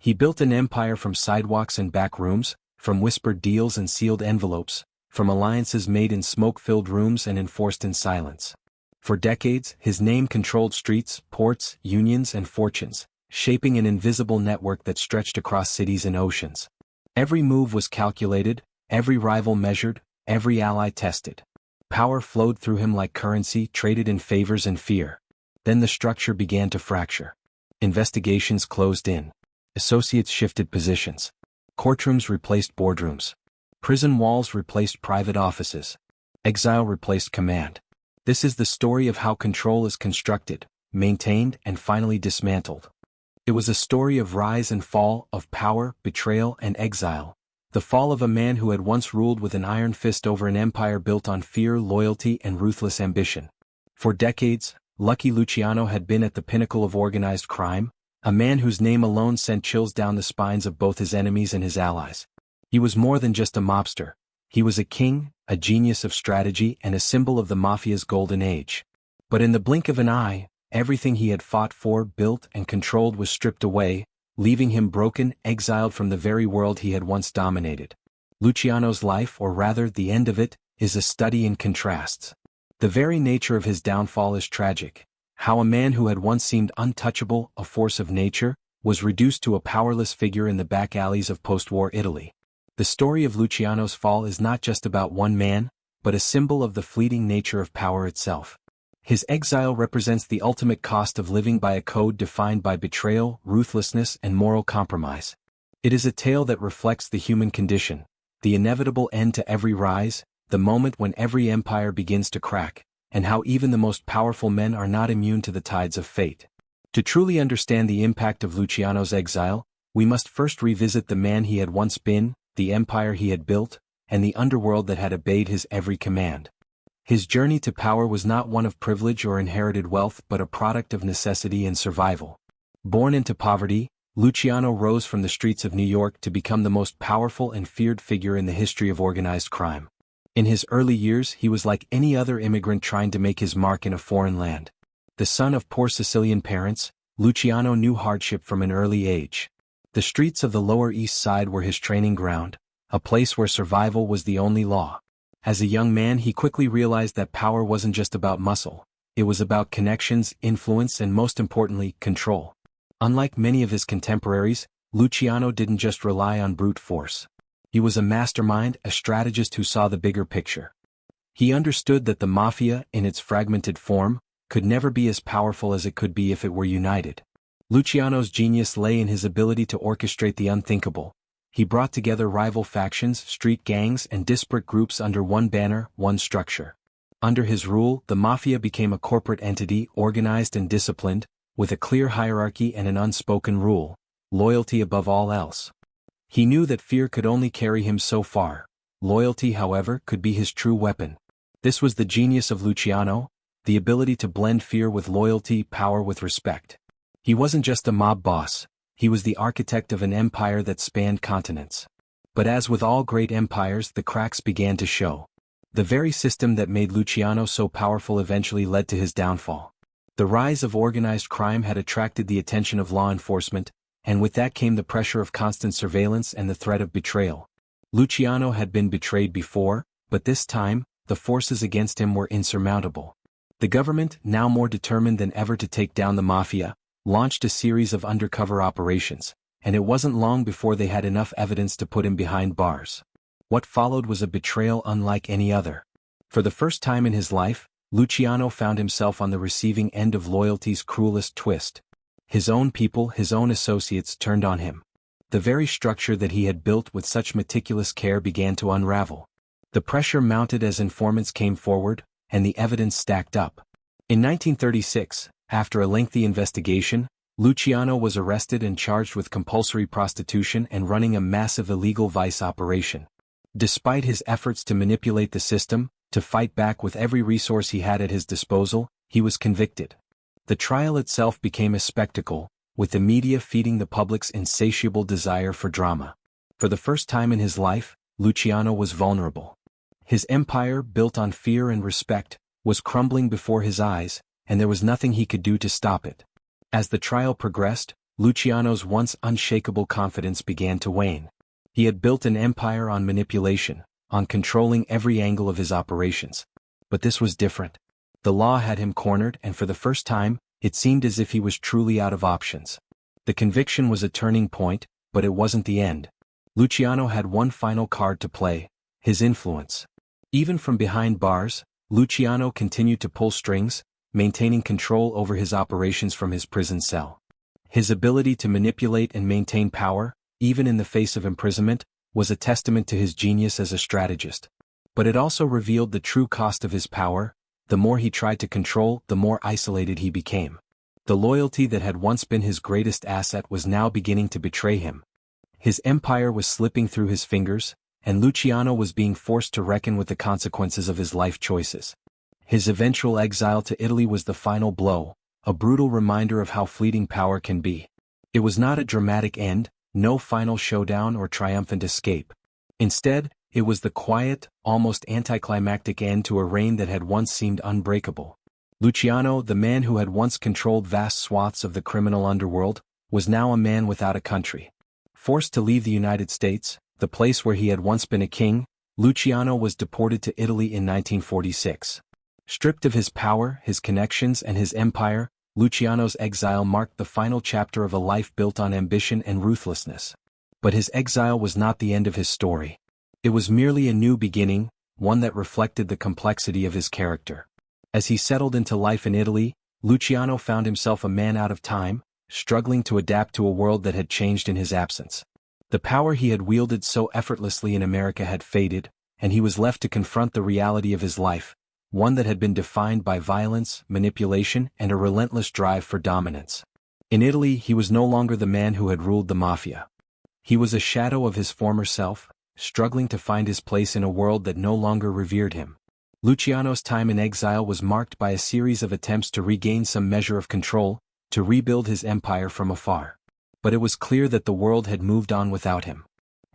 He built an empire from sidewalks and back rooms, from whispered deals and sealed envelopes, from alliances made in smoke-filled rooms and enforced in silence. For decades, his name controlled streets, ports, unions, and fortunes, shaping an invisible network that stretched across cities and oceans. Every move was calculated, every rival measured, every ally tested. Power flowed through him like currency traded in favors and fear. Then the structure began to fracture. Investigations closed in. Associates shifted positions. Courtrooms replaced boardrooms. Prison walls replaced private offices. Exile replaced command. This is the story of how control is constructed, maintained, and finally dismantled. It was a story of rise and fall, of power, betrayal, and exile. The fall of a man who had once ruled with an iron fist over an empire built on fear, loyalty, and ruthless ambition. For decades, Lucky Luciano had been at the pinnacle of organized crime, a man whose name alone sent chills down the spines of both his enemies and his allies. He was more than just a mobster. He was a king, a genius of strategy, and a symbol of the Mafia's golden age. But in the blink of an eye, everything he had fought for, built, and controlled was stripped away, leaving him broken, exiled from the very world he had once dominated. Luciano's life, or rather the end of it, is a study in contrasts. The very nature of his downfall is tragic. How a man who had once seemed untouchable, a force of nature, was reduced to a powerless figure in the back alleys of post-war Italy. The story of Luciano's fall is not just about one man, but a symbol of the fleeting nature of power itself. His exile represents the ultimate cost of living by a code defined by betrayal, ruthlessness, and moral compromise. It is a tale that reflects the human condition, the inevitable end to every rise, the moment when every empire begins to crack, and how even the most powerful men are not immune to the tides of fate. To truly understand the impact of Luciano's exile, we must first revisit the man he had once been, the empire he had built, and the underworld that had obeyed his every command. His journey to power was not one of privilege or inherited wealth but a product of necessity and survival. Born into poverty, Luciano rose from the streets of New York to become the most powerful and feared figure in the history of organized crime. In his early years he was like any other immigrant trying to make his mark in a foreign land. The son of poor Sicilian parents, Luciano knew hardship from an early age. The streets of the Lower East Side were his training ground, a place where survival was the only law. As a young man he quickly realized that power wasn't just about muscle, it was about connections, influence, and most importantly, control. Unlike many of his contemporaries, Luciano didn't just rely on brute force. He was a mastermind, a strategist who saw the bigger picture. He understood that the Mafia, in its fragmented form, could never be as powerful as it could be if it were united. Luciano's genius lay in his ability to orchestrate the unthinkable. He brought together rival factions, street gangs, and disparate groups under one banner, one structure. Under his rule, the Mafia became a corporate entity, organized and disciplined, with a clear hierarchy and an unspoken rule: loyalty above all else. He knew that fear could only carry him so far. Loyalty, however, could be his true weapon. This was the genius of Luciano, the ability to blend fear with loyalty, power with respect. He wasn't just a mob boss, he was the architect of an empire that spanned continents. But as with all great empires, the cracks began to show. The very system that made Luciano so powerful eventually led to his downfall. The rise of organized crime had attracted the attention of law enforcement, and with that came the pressure of constant surveillance and the threat of betrayal. Luciano had been betrayed before, but this time, the forces against him were insurmountable. The government, now more determined than ever to take down the Mafia, launched a series of undercover operations, and it wasn't long before they had enough evidence to put him behind bars. What followed was a betrayal unlike any other. For the first time in his life, Luciano found himself on the receiving end of loyalty's cruelest twist. His own people, his own associates turned on him. The very structure that he had built with such meticulous care began to unravel. The pressure mounted as informants came forward, and the evidence stacked up. In 1936, after a lengthy investigation, Luciano was arrested and charged with compulsory prostitution and running a massive illegal vice operation. Despite his efforts to manipulate the system, to fight back with every resource he had at his disposal, he was convicted. The trial itself became a spectacle, with the media feeding the public's insatiable desire for drama. For the first time in his life, Luciano was vulnerable. His empire, built on fear and respect, was crumbling before his eyes, and there was nothing he could do to stop it. As the trial progressed, Luciano's once unshakable confidence began to wane. He had built an empire on manipulation, on controlling every angle of his operations. But this was different. The law had him cornered, and for the first time, it seemed as if he was truly out of options. The conviction was a turning point, but it wasn't the end. Luciano had one final card to play: his influence. Even from behind bars, Luciano continued to pull strings, maintaining control over his operations from his prison cell. His ability to manipulate and maintain power, even in the face of imprisonment, was a testament to his genius as a strategist. But it also revealed the true cost of his power. The more he tried to control, the more isolated he became. The loyalty that had once been his greatest asset was now beginning to betray him. His empire was slipping through his fingers, and Luciano was being forced to reckon with the consequences of his life choices. His eventual exile to Italy was the final blow, a brutal reminder of how fleeting power can be. It was not a dramatic end, no final showdown or triumphant escape. Instead, it was the quiet, almost anticlimactic end to a reign that had once seemed unbreakable. Luciano, the man who had once controlled vast swaths of the criminal underworld, was now a man without a country. Forced to leave the United States, the place where he had once been a king, Luciano was deported to Italy in 1946. Stripped of his power, his connections, and his empire, Luciano's exile marked the final chapter of a life built on ambition and ruthlessness. But his exile was not the end of his story. It was merely a new beginning, one that reflected the complexity of his character. As he settled into life in Italy, Luciano found himself a man out of time, struggling to adapt to a world that had changed in his absence. The power he had wielded so effortlessly in America had faded, and he was left to confront the reality of his life, one that had been defined by violence, manipulation, and a relentless drive for dominance. In Italy, he was no longer the man who had ruled the Mafia. He was a shadow of his former self, struggling to find his place in a world that no longer revered him. Luciano's time in exile was marked by a series of attempts to regain some measure of control, to rebuild his empire from afar. But it was clear that the world had moved on without him.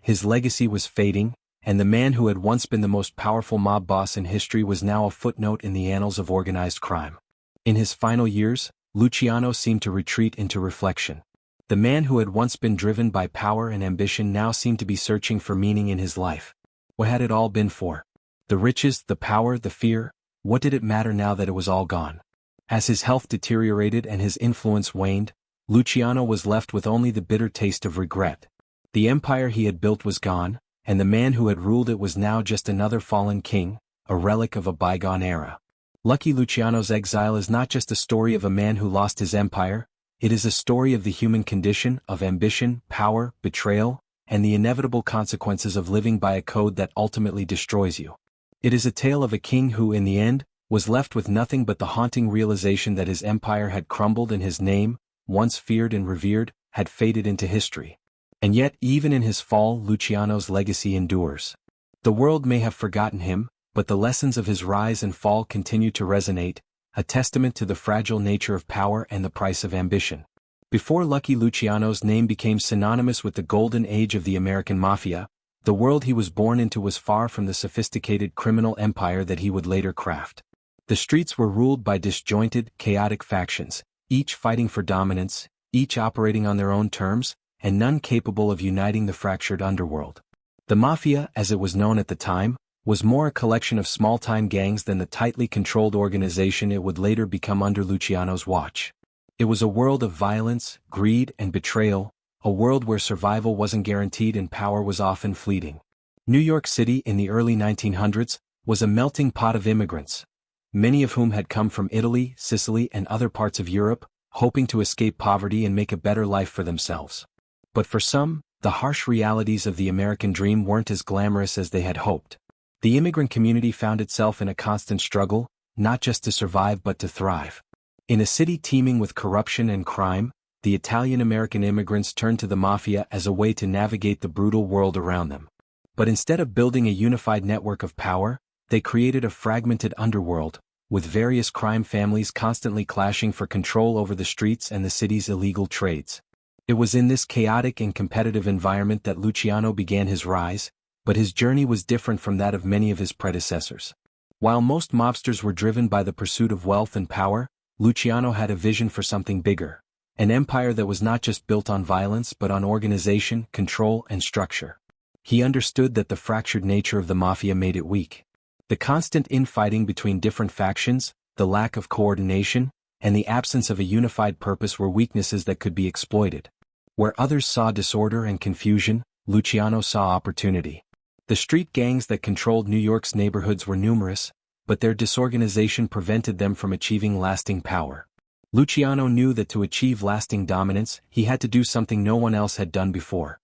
His legacy was fading, and the man who had once been the most powerful mob boss in history was now a footnote in the annals of organized crime. In his final years, Luciano seemed to retreat into reflection. The man who had once been driven by power and ambition now seemed to be searching for meaning in his life. What had it all been for? The riches, the power, the fear, what did it matter now that it was all gone? As his health deteriorated and his influence waned, Luciano was left with only the bitter taste of regret. The empire he had built was gone, and the man who had ruled it was now just another fallen king, a relic of a bygone era. Lucky Luciano's exile is not just a story of a man who lost his empire, it is a story of the human condition, of ambition, power, betrayal, and the inevitable consequences of living by a code that ultimately destroys you. It is a tale of a king who, in the end, was left with nothing but the haunting realization that his empire had crumbled and his name, once feared and revered, had faded into history. And yet, even in his fall, Luciano's legacy endures. The world may have forgotten him, but the lessons of his rise and fall continue to resonate, a testament to the fragile nature of power and the price of ambition. Before Lucky Luciano's name became synonymous with the golden age of the American Mafia, the world he was born into was far from the sophisticated criminal empire that he would later craft. The streets were ruled by disjointed, chaotic factions, each fighting for dominance, each operating on their own terms, and none capable of uniting the fractured underworld. The Mafia, as it was known at the time, was more a collection of small-time gangs than the tightly controlled organization it would later become under Luciano's watch. It was a world of violence, greed, and betrayal, a world where survival wasn't guaranteed and power was often fleeting. New York City in the early 1900s was a melting pot of immigrants, many of whom had come from Italy, Sicily, and other parts of Europe, hoping to escape poverty and make a better life for themselves. But for some, the harsh realities of the American dream weren't as glamorous as they had hoped. The immigrant community found itself in a constant struggle, not just to survive but to thrive. In a city teeming with corruption and crime, the Italian-American immigrants turned to the Mafia as a way to navigate the brutal world around them. But instead of building a unified network of power, they created a fragmented underworld, with various crime families constantly clashing for control over the streets and the city's illegal trades. It was in this chaotic and competitive environment that Luciano began his rise, but his journey was different from that of many of his predecessors. While most mobsters were driven by the pursuit of wealth and power, Luciano had a vision for something bigger. An empire that was not just built on violence but on organization, control, and structure. He understood that the fractured nature of the Mafia made it weak. The constant infighting between different factions, the lack of coordination, and the absence of a unified purpose were weaknesses that could be exploited. Where others saw disorder and confusion, Luciano saw opportunity. The street gangs that controlled New York's neighborhoods were numerous, but their disorganization prevented them from achieving lasting power. Luciano knew that to achieve lasting dominance, he had to do something no one else had done before.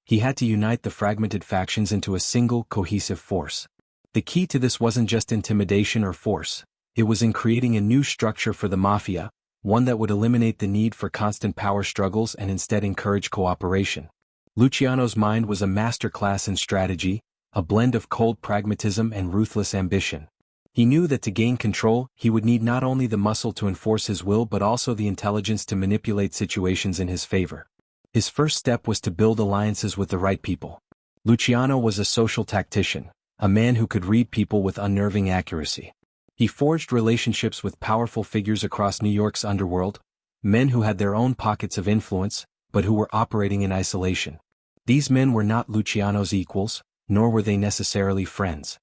He had to unite the fragmented factions into a single, cohesive force. The key to this wasn't just intimidation or force, it was in creating a new structure for the Mafia, one that would eliminate the need for constant power struggles and instead encourage cooperation. Luciano's mind was a masterclass in strategy, a blend of cold pragmatism and ruthless ambition. He knew that to gain control, he would need not only the muscle to enforce his will but also the intelligence to manipulate situations in his favor. His first step was to build alliances with the right people. Luciano was a social tactician, a man who could read people with unnerving accuracy. He forged relationships with powerful figures across New York's underworld, men who had their own pockets of influence, but who were operating in isolation. These men were not Luciano's equals, nor were they necessarily friends.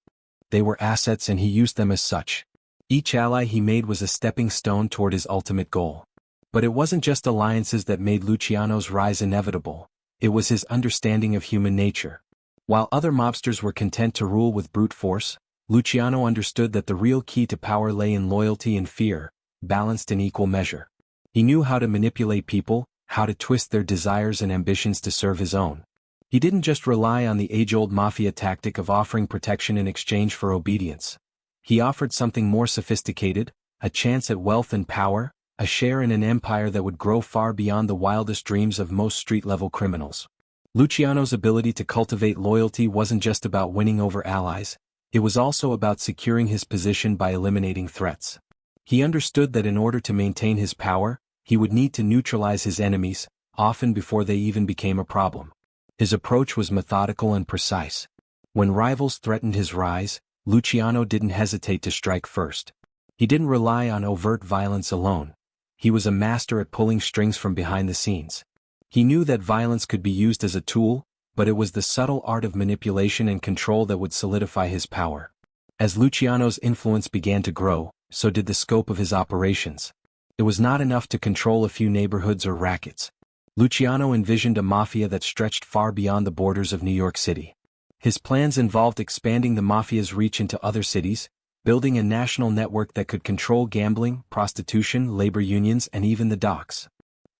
They were assets and he used them as such. Each ally he made was a stepping stone toward his ultimate goal. But it wasn't just alliances that made Luciano's rise inevitable, it was his understanding of human nature. While other mobsters were content to rule with brute force, Luciano understood that the real key to power lay in loyalty and fear, balanced in equal measure. He knew how to manipulate people, how to twist their desires and ambitions to serve his own. He didn't just rely on the age-old Mafia tactic of offering protection in exchange for obedience. He offered something more sophisticated, a chance at wealth and power, a share in an empire that would grow far beyond the wildest dreams of most street-level criminals. Luciano's ability to cultivate loyalty wasn't just about winning over allies, it was also about securing his position by eliminating threats. He understood that in order to maintain his power, he would need to neutralize his enemies, often before they even became a problem. His approach was methodical and precise. When rivals threatened his rise, Luciano didn't hesitate to strike first. He didn't rely on overt violence alone. He was a master at pulling strings from behind the scenes. He knew that violence could be used as a tool, but it was the subtle art of manipulation and control that would solidify his power. As Luciano's influence began to grow, so did the scope of his operations. It was not enough to control a few neighborhoods or rackets. Luciano envisioned a mafia that stretched far beyond the borders of New York City. His plans involved expanding the mafia's reach into other cities, building a national network that could control gambling, prostitution, labor unions, and even the docks.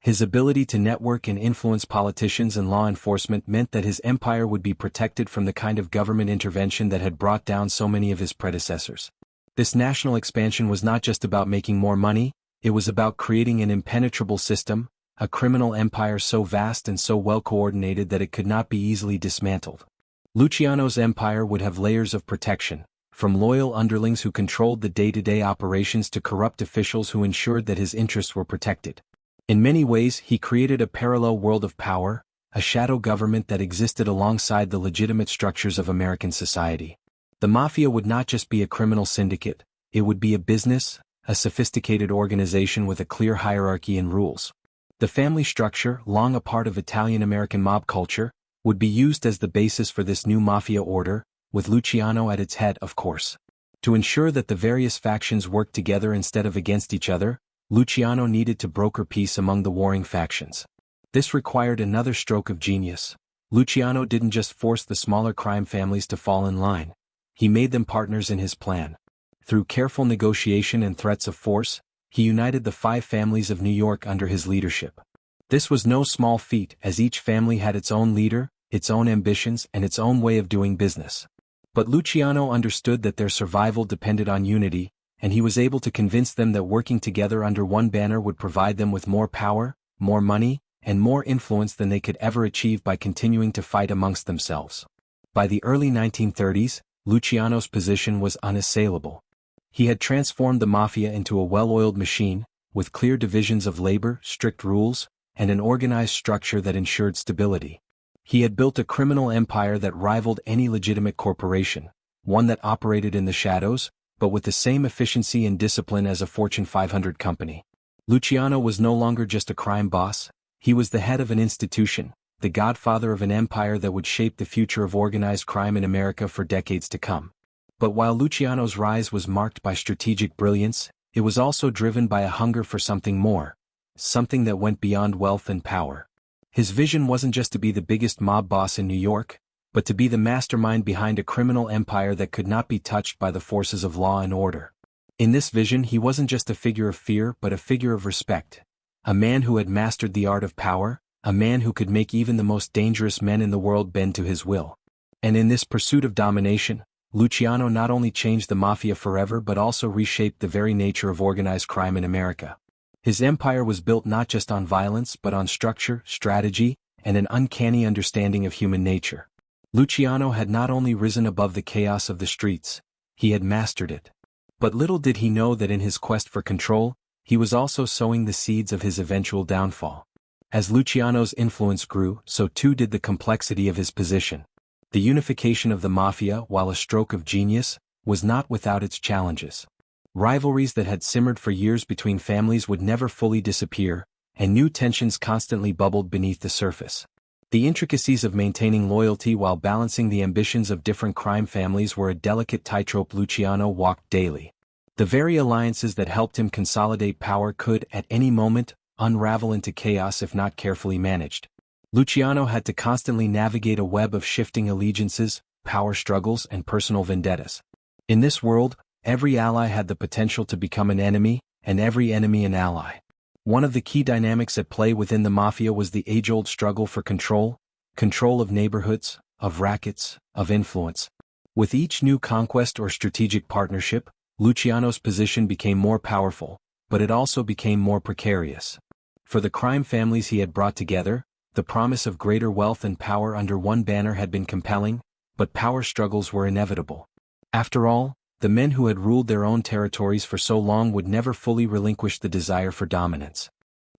His ability to network and influence politicians and law enforcement meant that his empire would be protected from the kind of government intervention that had brought down so many of his predecessors. This national expansion was not just about making more money, it was about creating an impenetrable system, a criminal empire so vast and so well coordinated that it could not be easily dismantled. Luciano's empire would have layers of protection, from loyal underlings who controlled the day-to-day operations to corrupt officials who ensured that his interests were protected. In many ways, he created a parallel world of power, a shadow government that existed alongside the legitimate structures of American society. The Mafia would not just be a criminal syndicate, it would be a business, a sophisticated organization with a clear hierarchy and rules. The family structure, long a part of Italian-American mob culture, would be used as the basis for this new Mafia order, with Luciano at its head, of course. To ensure that the various factions worked together instead of against each other, Luciano needed to broker peace among the warring factions. This required another stroke of genius. Luciano didn't just force the smaller crime families to fall in line. He made them partners in his plan. Through careful negotiation and threats of force, he united the 5 families of New York under his leadership. This was no small feat, as each family had its own leader, its own ambitions, and its own way of doing business. But Luciano understood that their survival depended on unity, and he was able to convince them that working together under one banner would provide them with more power, more money, and more influence than they could ever achieve by continuing to fight amongst themselves. By the early 1930s, Luciano's position was unassailable. He had transformed the Mafia into a well-oiled machine, with clear divisions of labor, strict rules, and an organized structure that ensured stability. He had built a criminal empire that rivaled any legitimate corporation, one that operated in the shadows, but with the same efficiency and discipline as a Fortune 500 company. Luciano was no longer just a crime boss, he was the head of an institution, the godfather of an empire that would shape the future of organized crime in America for decades to come. But while Luciano's rise was marked by strategic brilliance, it was also driven by a hunger for something more, something that went beyond wealth and power. His vision wasn't just to be the biggest mob boss in New York, but to be the mastermind behind a criminal empire that could not be touched by the forces of law and order. In this vision, he wasn't just a figure of fear but a figure of respect. A man who had mastered the art of power, a man who could make even the most dangerous men in the world bend to his will. And in this pursuit of domination, Luciano not only changed the Mafia forever but also reshaped the very nature of organized crime in America. His empire was built not just on violence but on structure, strategy, and an uncanny understanding of human nature. Luciano had not only risen above the chaos of the streets, he had mastered it. But little did he know that in his quest for control, he was also sowing the seeds of his eventual downfall. As Luciano's influence grew, so too did the complexity of his position. The unification of the Mafia, while a stroke of genius, was not without its challenges. Rivalries that had simmered for years between families would never fully disappear, and new tensions constantly bubbled beneath the surface. The intricacies of maintaining loyalty while balancing the ambitions of different crime families were a delicate tightrope Luciano walked daily. The very alliances that helped him consolidate power could, at any moment, unravel into chaos if not carefully managed. Luciano had to constantly navigate a web of shifting allegiances, power struggles, and personal vendettas. In this world, every ally had the potential to become an enemy, and every enemy an ally. One of the key dynamics at play within the Mafia was the age-old struggle for control of neighborhoods, of rackets, of influence. With each new conquest or strategic partnership, Luciano's position became more powerful, but it also became more precarious. For the crime families he had brought together, the promise of greater wealth and power under one banner had been compelling, but power struggles were inevitable. After all, the men who had ruled their own territories for so long would never fully relinquish the desire for dominance.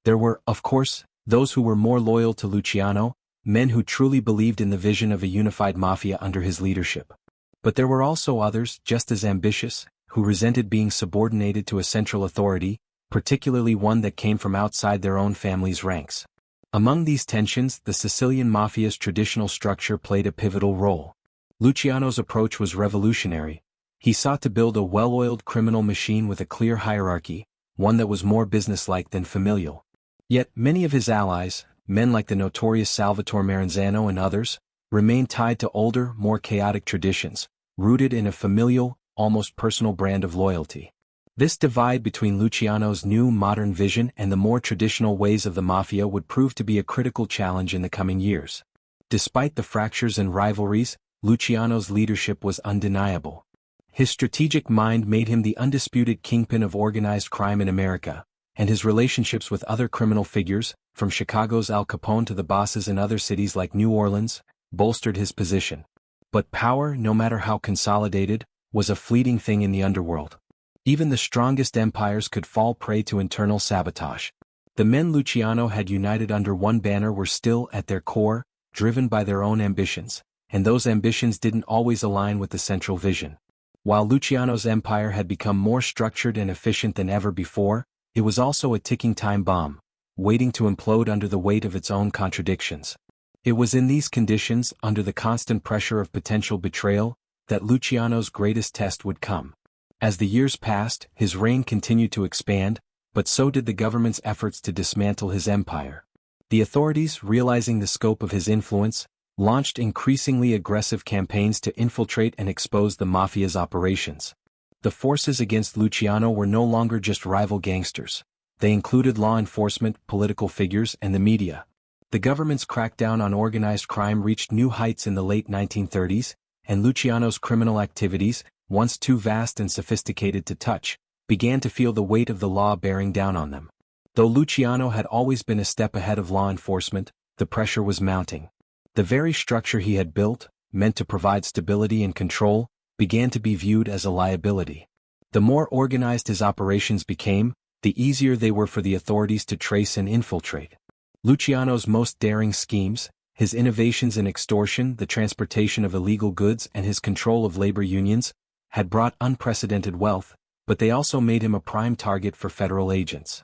There were, of course, those who were more loyal to Luciano, men who truly believed in the vision of a unified Mafia under his leadership. But there were also others, just as ambitious, who resented being subordinated to a central authority, particularly one that came from outside their own family's ranks. Among these tensions, the Sicilian Mafia's traditional structure played a pivotal role. Luciano's approach was revolutionary. He sought to build a well-oiled criminal machine with a clear hierarchy, one that was more businesslike than familial. Yet many of his allies, men like the notorious Salvatore Maranzano and others, remained tied to older, more chaotic traditions, rooted in a familial, almost personal brand of loyalty. This divide between Luciano's new modern vision and the more traditional ways of the Mafia would prove to be a critical challenge in the coming years. Despite the fractures and rivalries, Luciano's leadership was undeniable. His strategic mind made him the undisputed kingpin of organized crime in America, and his relationships with other criminal figures, from Chicago's Al Capone to the bosses in other cities like New Orleans, bolstered his position. But power, no matter how consolidated, was a fleeting thing in the underworld. Even the strongest empires could fall prey to internal sabotage. The men Luciano had united under one banner were still, at their core, driven by their own ambitions, and those ambitions didn't always align with the central vision. While Luciano's empire had become more structured and efficient than ever before, it was also a ticking time bomb, waiting to implode under the weight of its own contradictions. It was in these conditions, under the constant pressure of potential betrayal, that Luciano's greatest test would come. As the years passed, his reign continued to expand, but so did the government's efforts to dismantle his empire. The authorities, realizing the scope of his influence, launched increasingly aggressive campaigns to infiltrate and expose the Mafia's operations. The forces against Luciano were no longer just rival gangsters. They included law enforcement, political figures, and the media. The government's crackdown on organized crime reached new heights in the late 1930s, and Luciano's criminal activities, once too vast and sophisticated to touch, began to feel the weight of the law bearing down on them. Though Luciano had always been a step ahead of law enforcement, the pressure was mounting. The very structure he had built, meant to provide stability and control, began to be viewed as a liability. The more organized his operations became, the easier they were for the authorities to trace and infiltrate. Luciano's most daring schemes, his innovations in extortion, the transportation of illegal goods, and his control of labor unions, had brought unprecedented wealth, but they also made him a prime target for federal agents.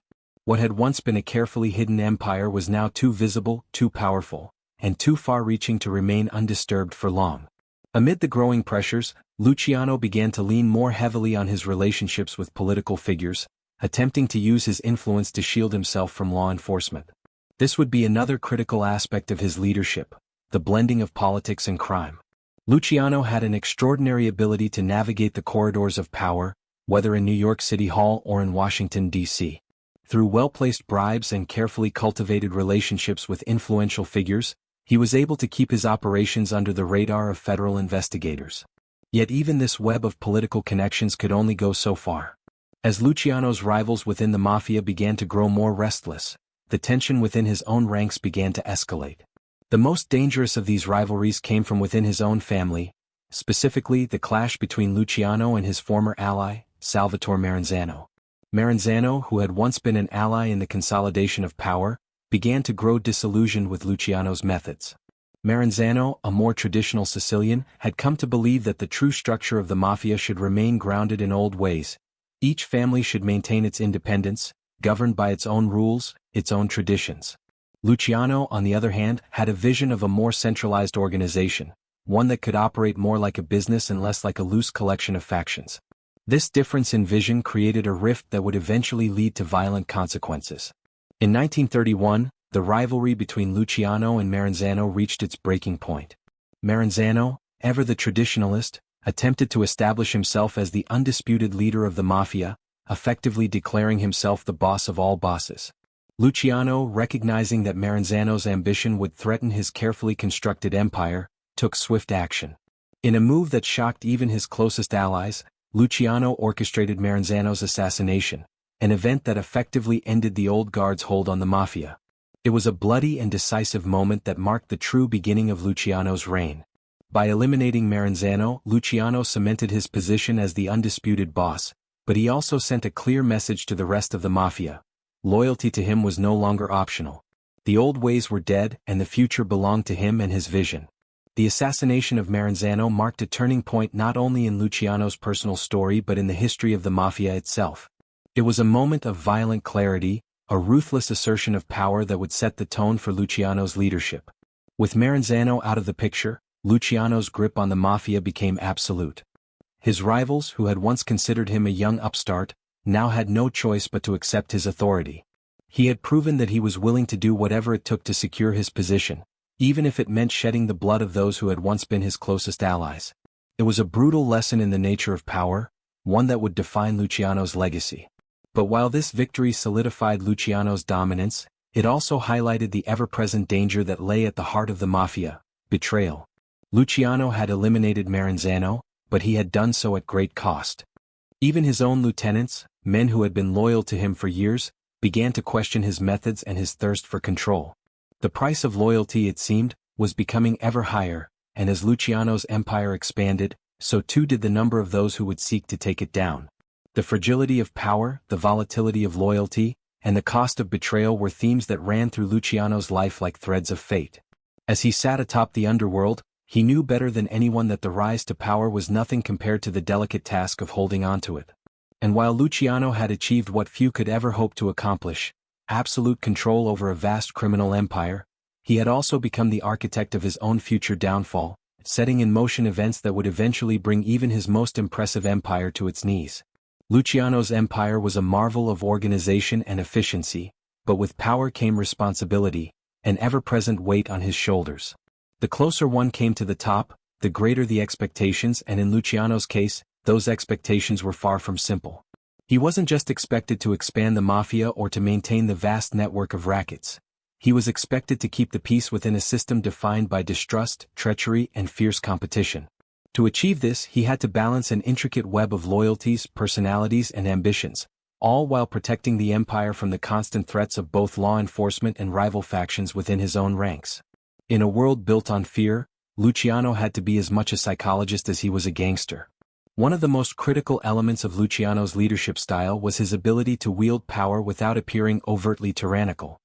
What had once been a carefully hidden empire was now too visible, too powerful, and too far-reaching to remain undisturbed for long. Amid the growing pressures, Luciano began to lean more heavily on his relationships with political figures, attempting to use his influence to shield himself from law enforcement. This would be another critical aspect of his leadership, the blending of politics and crime. Luciano had an extraordinary ability to navigate the corridors of power, whether in New York City Hall or in Washington, D.C. Through well-placed bribes and carefully cultivated relationships with influential figures, he was able to keep his operations under the radar of federal investigators. Yet even this web of political connections could only go so far. As Luciano's rivals within the Mafia began to grow more restless, the tension within his own ranks began to escalate. The most dangerous of these rivalries came from within his own family, specifically the clash between Luciano and his former ally, Salvatore Maranzano. Maranzano, who had once been an ally in the consolidation of power, began to grow disillusioned with Luciano's methods. Maranzano, a more traditional Sicilian, had come to believe that the true structure of the Mafia should remain grounded in old ways. Each family should maintain its independence, governed by its own rules, its own traditions. Luciano, on the other hand, had a vision of a more centralized organization, one that could operate more like a business and less like a loose collection of factions. This difference in vision created a rift that would eventually lead to violent consequences. In 1931, the rivalry between Luciano and Maranzano reached its breaking point. Maranzano, ever the traditionalist, attempted to establish himself as the undisputed leader of the Mafia, effectively declaring himself the boss of all bosses. Luciano, recognizing that Maranzano's ambition would threaten his carefully constructed empire, took swift action. In a move that shocked even his closest allies, Luciano orchestrated Maranzano's assassination, an event that effectively ended the old guard's hold on the Mafia. It was a bloody and decisive moment that marked the true beginning of Luciano's reign. By eliminating Maranzano, Luciano cemented his position as the undisputed boss, but he also sent a clear message to the rest of the Mafia. Loyalty to him was no longer optional. The old ways were dead and the future belonged to him and his vision. The assassination of Maranzano marked a turning point not only in Luciano's personal story but in the history of the Mafia itself. It was a moment of violent clarity, a ruthless assertion of power that would set the tone for Luciano's leadership. With Maranzano out of the picture, Luciano's grip on the Mafia became absolute. His rivals, who had once considered him a young upstart, now had no choice but to accept his authority. He had proven that he was willing to do whatever it took to secure his position, even if it meant shedding the blood of those who had once been his closest allies. It was a brutal lesson in the nature of power, one that would define Luciano's legacy. But while this victory solidified Luciano's dominance, it also highlighted the ever-present danger that lay at the heart of the Mafia: betrayal. Luciano had eliminated Maranzano, but he had done so at great cost. Even his own lieutenants, men who had been loyal to him for years, began to question his methods and his thirst for control. The price of loyalty, it seemed, was becoming ever higher, and as Luciano's empire expanded, so too did the number of those who would seek to take it down. The fragility of power, the volatility of loyalty, and the cost of betrayal were themes that ran through Luciano's life like threads of fate. As he sat atop the underworld, he knew better than anyone that the rise to power was nothing compared to the delicate task of holding on to it. And while Luciano had achieved what few could ever hope to accomplish, absolute control over a vast criminal empire, he had also become the architect of his own future downfall, setting in motion events that would eventually bring even his most impressive empire to its knees. Luciano's empire was a marvel of organization and efficiency, but with power came responsibility, an ever-present weight on his shoulders. The closer one came to the top, the greater the expectations, and in Luciano's case, those expectations were far from simple. He wasn't just expected to expand the Mafia or to maintain the vast network of rackets. He was expected to keep the peace within a system defined by distrust, treachery, and fierce competition. To achieve this, he had to balance an intricate web of loyalties, personalities, and ambitions, all while protecting the empire from the constant threats of both law enforcement and rival factions within his own ranks. In a world built on fear, Luciano had to be as much a psychologist as he was a gangster. One of the most critical elements of Luciano's leadership style was his ability to wield power without appearing overtly tyrannical.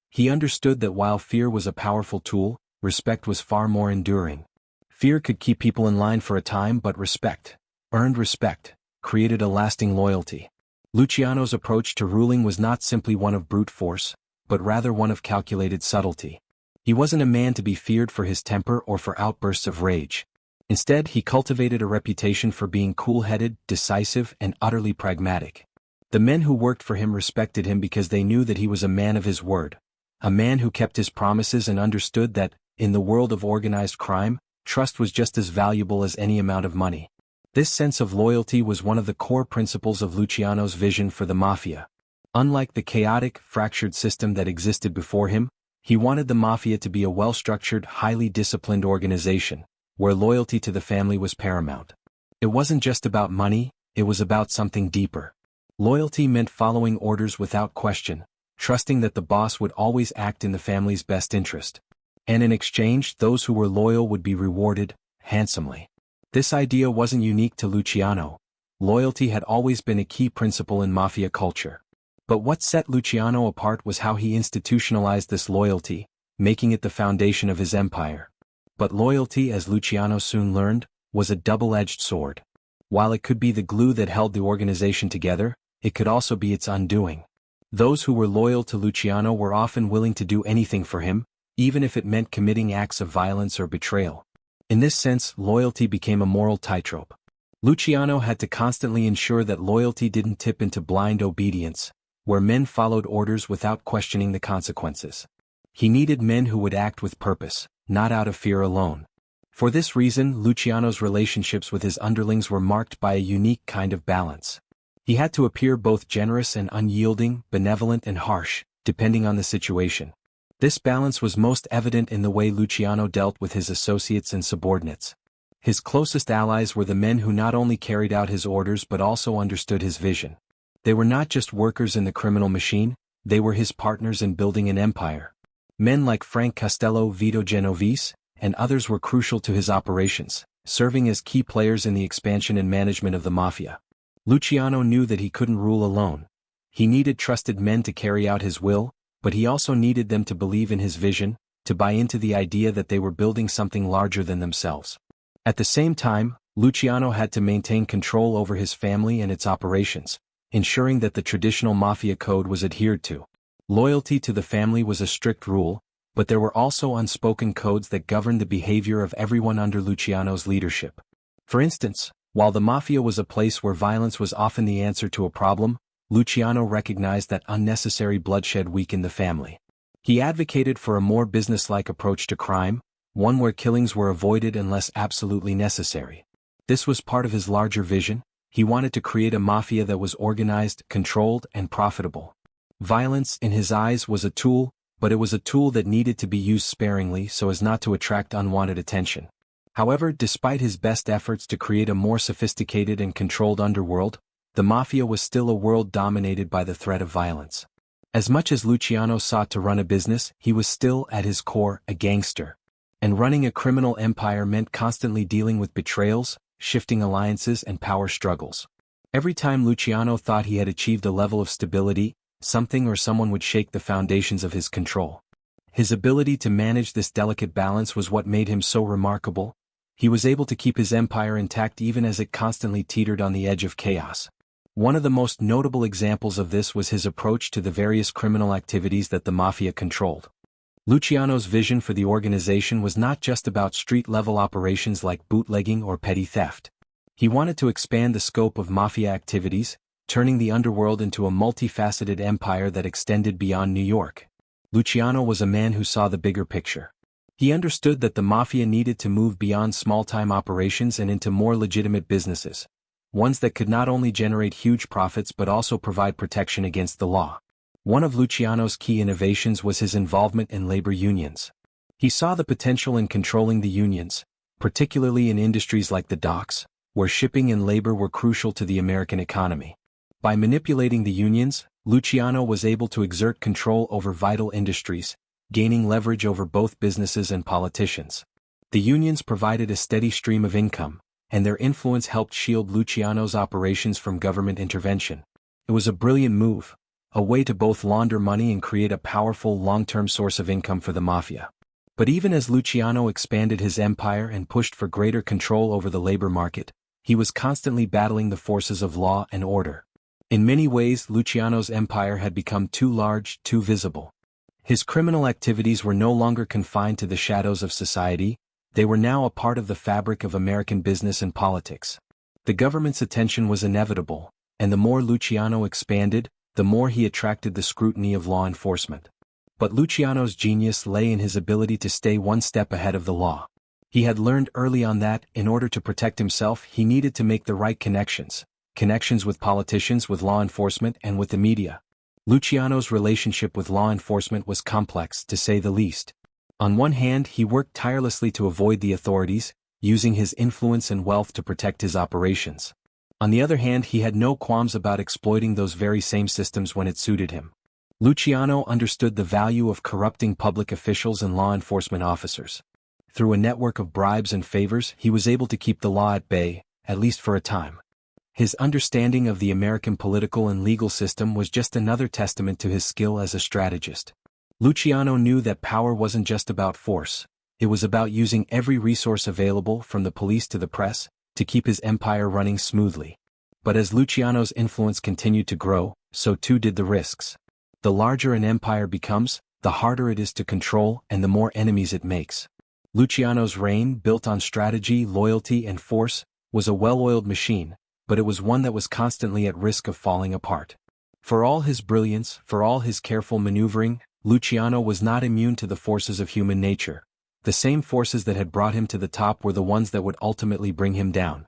He understood that while fear was a powerful tool, respect was far more enduring. Fear could keep people in line for a time, but respect, earned respect, created a lasting loyalty. Luciano's approach to ruling was not simply one of brute force, but rather one of calculated subtlety. He wasn't a man to be feared for his temper or for outbursts of rage. Instead, he cultivated a reputation for being cool-headed, decisive, and utterly pragmatic. The men who worked for him respected him because they knew that he was a man of his word, a man who kept his promises and understood that, in the world of organized crime, trust was just as valuable as any amount of money. This sense of loyalty was one of the core principles of Luciano's vision for the Mafia. Unlike the chaotic, fractured system that existed before him, he wanted the Mafia to be a well-structured, highly disciplined organization, where loyalty to the family was paramount. It wasn't just about money, it was about something deeper. Loyalty meant following orders without question, trusting that the boss would always act in the family's best interest. And in exchange, those who were loyal would be rewarded, handsomely. This idea wasn't unique to Luciano. Loyalty had always been a key principle in Mafia culture. But what set Luciano apart was how he institutionalized this loyalty, making it the foundation of his empire. But loyalty, as Luciano soon learned, was a double-edged sword. While it could be the glue that held the organization together, it could also be its undoing. Those who were loyal to Luciano were often willing to do anything for him, even if it meant committing acts of violence or betrayal. In this sense, loyalty became a moral tightrope. Luciano had to constantly ensure that loyalty didn't tip into blind obedience, where men followed orders without questioning the consequences. He needed men who would act with purpose, not out of fear alone. For this reason, Luciano's relationships with his underlings were marked by a unique kind of balance. He had to appear both generous and unyielding, benevolent and harsh, depending on the situation. This balance was most evident in the way Luciano dealt with his associates and subordinates. His closest allies were the men who not only carried out his orders but also understood his vision. They were not just workers in the criminal machine, they were his partners in building an empire. Men like Frank Costello, Vito Genovese, and others were crucial to his operations, serving as key players in the expansion and management of the Mafia. Luciano knew that he couldn't rule alone. He needed trusted men to carry out his will, but he also needed them to believe in his vision, to buy into the idea that they were building something larger than themselves. At the same time, Luciano had to maintain control over his family and its operations, ensuring that the traditional Mafia code was adhered to. Loyalty to the family was a strict rule, but there were also unspoken codes that governed the behavior of everyone under Luciano's leadership. For instance, while the Mafia was a place where violence was often the answer to a problem, Luciano recognized that unnecessary bloodshed weakened the family. He advocated for a more business-like approach to crime, one where killings were avoided unless absolutely necessary. This was part of his larger vision. He wanted to create a Mafia that was organized, controlled, and profitable. Violence, in his eyes, was a tool, but it was a tool that needed to be used sparingly so as not to attract unwanted attention. However, despite his best efforts to create a more sophisticated and controlled underworld, the Mafia was still a world dominated by the threat of violence. As much as Luciano sought to run a business, he was still, at his core, a gangster. And running a criminal empire meant constantly dealing with betrayals, shifting alliances, and power struggles. Every time Luciano thought he had achieved a level of stability, something or someone would shake the foundations of his control. His ability to manage this delicate balance was what made him so remarkable. He was able to keep his empire intact even as it constantly teetered on the edge of chaos. One of the most notable examples of this was his approach to the various criminal activities that the Mafia controlled. Luciano's vision for the organization was not just about street-level operations like bootlegging or petty theft. He wanted to expand the scope of Mafia activities, turning the underworld into a multifaceted empire that extended beyond New York. Luciano was a man who saw the bigger picture. He understood that the Mafia needed to move beyond small-time operations and into more legitimate businesses, ones that could not only generate huge profits but also provide protection against the law. One of Luciano's key innovations was his involvement in labor unions. He saw the potential in controlling the unions, particularly in industries like the docks, where shipping and labor were crucial to the American economy. By manipulating the unions, Luciano was able to exert control over vital industries, gaining leverage over both businesses and politicians. The unions provided a steady stream of income, and their influence helped shield Luciano's operations from government intervention. It was a brilliant move, a way to both launder money and create a powerful long-term source of income for the Mafia. But even as Luciano expanded his empire and pushed for greater control over the labor market, he was constantly battling the forces of law and order. In many ways, Luciano's empire had become too large, too visible. His criminal activities were no longer confined to the shadows of society, they were now a part of the fabric of American business and politics. The government's attention was inevitable, and the more Luciano expanded, the more he attracted the scrutiny of law enforcement. But Luciano's genius lay in his ability to stay one step ahead of the law. He had learned early on that, in order to protect himself, he needed to make the right connections with politicians, with law enforcement, and with the media. Luciano's relationship with law enforcement was complex, to say the least. On one hand, he worked tirelessly to avoid the authorities, using his influence and wealth to protect his operations. On the other hand, he had no qualms about exploiting those very same systems when it suited him. Luciano understood the value of corrupting public officials and law enforcement officers. Through a network of bribes and favors, he was able to keep the law at bay, at least for a time. His understanding of the American political and legal system was just another testament to his skill as a strategist. Luciano knew that power wasn't just about force, it was about using every resource available, from the police to the press, to keep his empire running smoothly. But as Luciano's influence continued to grow, so too did the risks. The larger an empire becomes, the harder it is to control and the more enemies it makes. Luciano's reign, built on strategy, loyalty, and force, was a well-oiled machine, but it was one that was constantly at risk of falling apart. For all his brilliance, for all his careful maneuvering, Luciano was not immune to the forces of human nature. The same forces that had brought him to the top were the ones that would ultimately bring him down.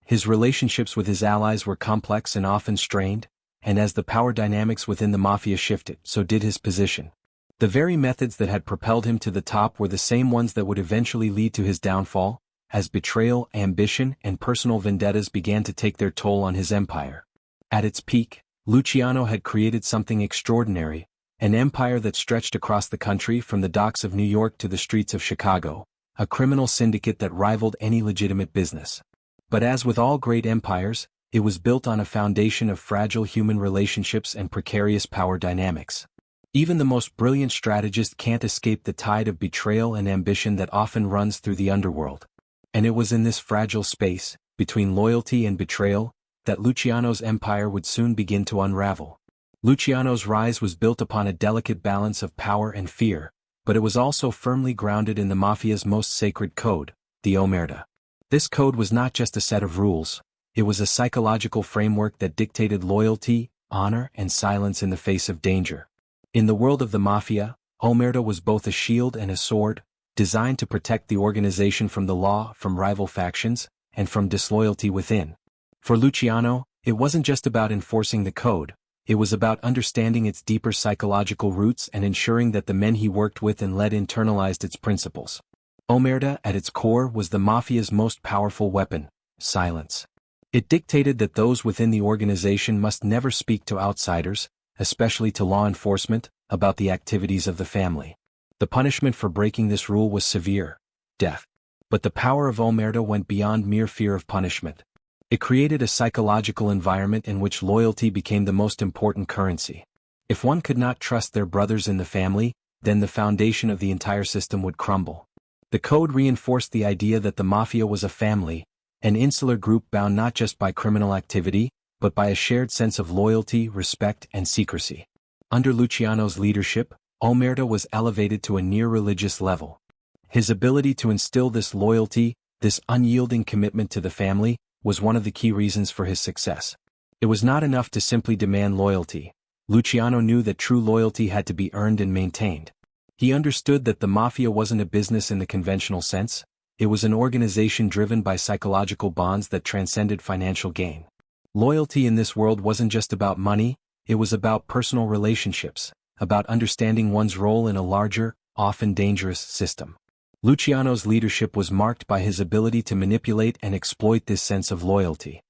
His relationships with his allies were complex and often strained, and as the power dynamics within the Mafia shifted, so did his position. The very methods that had propelled him to the top were the same ones that would eventually lead to his downfall, as betrayal, ambition, and personal vendettas began to take their toll on his empire. At its peak, Luciano had created something extraordinary, an empire that stretched across the country from the docks of New York to the streets of Chicago, a criminal syndicate that rivaled any legitimate business. But as with all great empires, it was built on a foundation of fragile human relationships and precarious power dynamics. Even the most brilliant strategist can't escape the tide of betrayal and ambition that often runs through the underworld. And it was in this fragile space, between loyalty and betrayal, that Luciano's empire would soon begin to unravel. Luciano's rise was built upon a delicate balance of power and fear, but it was also firmly grounded in the Mafia's most sacred code, the Omerta. This code was not just a set of rules, it was a psychological framework that dictated loyalty, honor, and silence in the face of danger. In the world of the Mafia, Omerta was both a shield and a sword, designed to protect the organization from the law, from rival factions, and from disloyalty within. For Luciano, it wasn't just about enforcing the code, it was about understanding its deeper psychological roots and ensuring that the men he worked with and led internalized its principles. Omerta, at its core, was the Mafia's most powerful weapon: silence. It dictated that those within the organization must never speak to outsiders, especially to law enforcement, about the activities of the family. The punishment for breaking this rule was severe: death. But the power of Omerta went beyond mere fear of punishment. It created a psychological environment in which loyalty became the most important currency. If one could not trust their brothers in the family, then the foundation of the entire system would crumble. The code reinforced the idea that the Mafia was a family, an insular group bound not just by criminal activity, but by a shared sense of loyalty, respect, and secrecy. Under Luciano's leadership, Omerta was elevated to a near-religious level. His ability to instill this loyalty, this unyielding commitment to the family, was one of the key reasons for his success. It was not enough to simply demand loyalty. Luciano knew that true loyalty had to be earned and maintained. He understood that the Mafia wasn't a business in the conventional sense, it was an organization driven by psychological bonds that transcended financial gain. Loyalty in this world wasn't just about money, it was about personal relationships, about understanding one's role in a larger, often dangerous system. Luciano's leadership was marked by his ability to manipulate and exploit this sense of loyalty.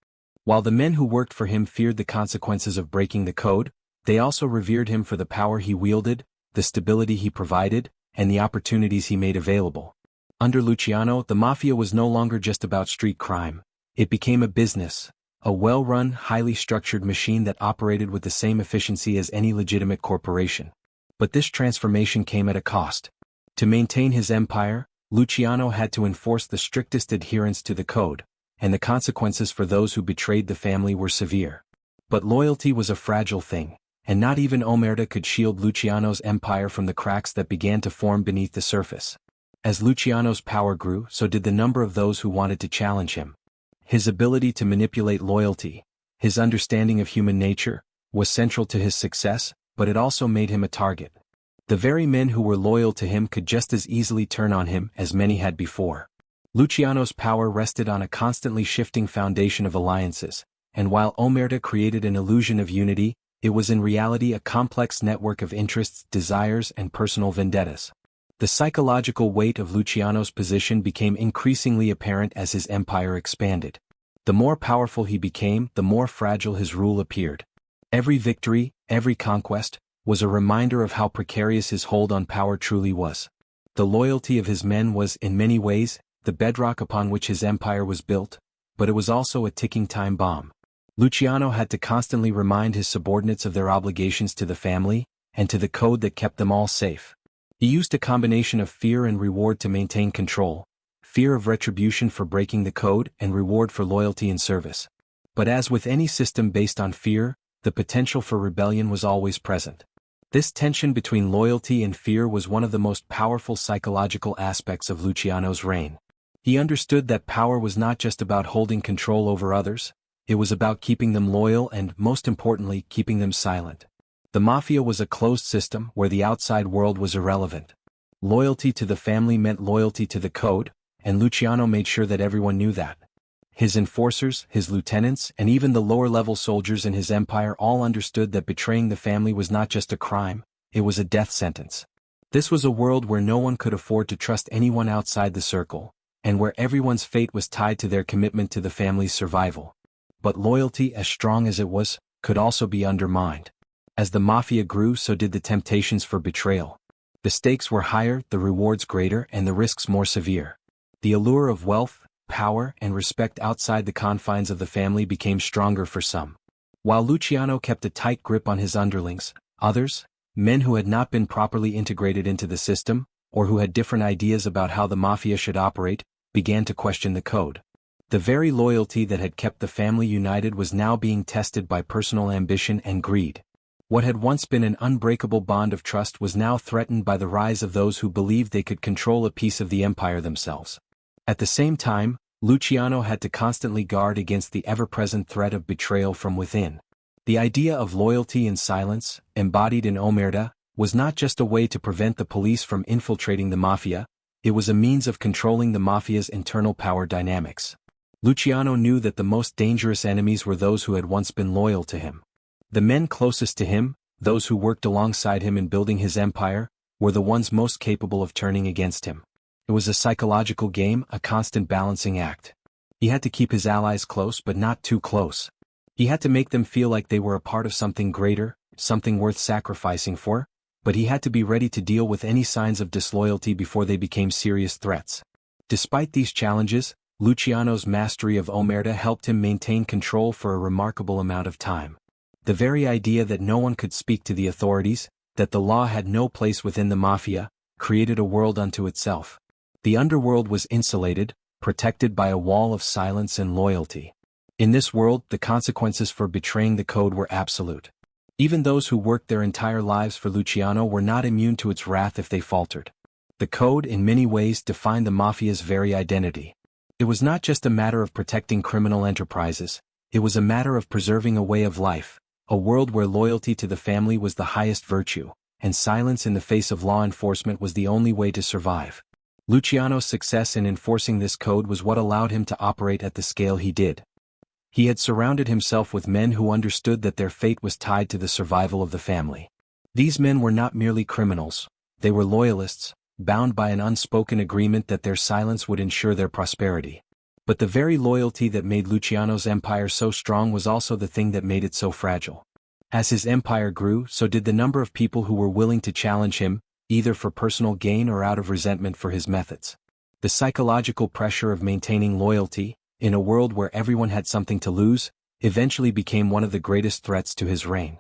While the men who worked for him feared the consequences of breaking the code, they also revered him for the power he wielded, the stability he provided, and the opportunities he made available. Under Luciano, the Mafia was no longer just about street crime. It became a business, a well-run, highly structured machine that operated with the same efficiency as any legitimate corporation. But this transformation came at a cost. To maintain his empire, Luciano had to enforce the strictest adherence to the code, and the consequences for those who betrayed the family were severe. But loyalty was a fragile thing, and not even Omerta could shield Luciano's empire from the cracks that began to form beneath the surface. As Luciano's power grew, so did the number of those who wanted to challenge him. His ability to manipulate loyalty, his understanding of human nature, was central to his success, but it also made him a target. The very men who were loyal to him could just as easily turn on him as many had before. Luciano's power rested on a constantly shifting foundation of alliances, and while Omerta created an illusion of unity, it was in reality a complex network of interests, desires, and personal vendettas. The psychological weight of Luciano's position became increasingly apparent as his empire expanded. The more powerful he became, the more fragile his rule appeared. Every victory, every conquest, was a reminder of how precarious his hold on power truly was. The loyalty of his men was, in many ways, the bedrock upon which his empire was built, but it was also a ticking time bomb. Luciano had to constantly remind his subordinates of their obligations to the family, and to the code that kept them all safe. He used a combination of fear and reward to maintain control, fear of retribution for breaking the code and reward for loyalty and service. But as with any system based on fear, the potential for rebellion was always present. This tension between loyalty and fear was one of the most powerful psychological aspects of Luciano's reign. He understood that power was not just about holding control over others, it was about keeping them loyal and, most importantly, keeping them silent. The Mafia was a closed system where the outside world was irrelevant. Loyalty to the family meant loyalty to the code, and Luciano made sure that everyone knew that. His enforcers, his lieutenants, and even the lower-level soldiers in his empire all understood that betraying the family was not just a crime, it was a death sentence. This was a world where no one could afford to trust anyone outside the circle, and where everyone's fate was tied to their commitment to the family's survival. But loyalty, as strong as it was, could also be undermined. As the Mafia grew, so did the temptations for betrayal. The stakes were higher, the rewards greater, and the risks more severe. The allure of wealth, power, and respect outside the confines of the family became stronger for some. While Luciano kept a tight grip on his underlings, others, men who had not been properly integrated into the system, or who had different ideas about how the Mafia should operate, began to question the code. The very loyalty that had kept the family united was now being tested by personal ambition and greed. What had once been an unbreakable bond of trust was now threatened by the rise of those who believed they could control a piece of the empire themselves. At the same time, Luciano had to constantly guard against the ever-present threat of betrayal from within. The idea of loyalty in silence, embodied in Omerta, was not just a way to prevent the police from infiltrating the Mafia, it was a means of controlling the Mafia's internal power dynamics. Luciano knew that the most dangerous enemies were those who had once been loyal to him. The men closest to him, those who worked alongside him in building his empire, were the ones most capable of turning against him. It was a psychological game, a constant balancing act. He had to keep his allies close but not too close. He had to make them feel like they were a part of something greater, something worth sacrificing for, but he had to be ready to deal with any signs of disloyalty before they became serious threats. Despite these challenges, Luciano's mastery of Omerta helped him maintain control for a remarkable amount of time. The very idea that no one could speak to the authorities, that the law had no place within the Mafia, created a world unto itself. The underworld was insulated, protected by a wall of silence and loyalty. In this world, the consequences for betraying the code were absolute. Even those who worked their entire lives for Luciano were not immune to its wrath if they faltered. The code, in many ways, defined the Mafia's very identity. It was not just a matter of protecting criminal enterprises, it was a matter of preserving a way of life, a world where loyalty to the family was the highest virtue, and silence in the face of law enforcement was the only way to survive. Luciano's success in enforcing this code was what allowed him to operate at the scale he did. He had surrounded himself with men who understood that their fate was tied to the survival of the family. These men were not merely criminals, they were loyalists, bound by an unspoken agreement that their silence would ensure their prosperity. But the very loyalty that made Luciano's empire so strong was also the thing that made it so fragile. As his empire grew, so did the number of people who were willing to challenge him, either for personal gain or out of resentment for his methods. The psychological pressure of maintaining loyalty, in a world where everyone had something to lose, eventually became one of the greatest threats to his reign.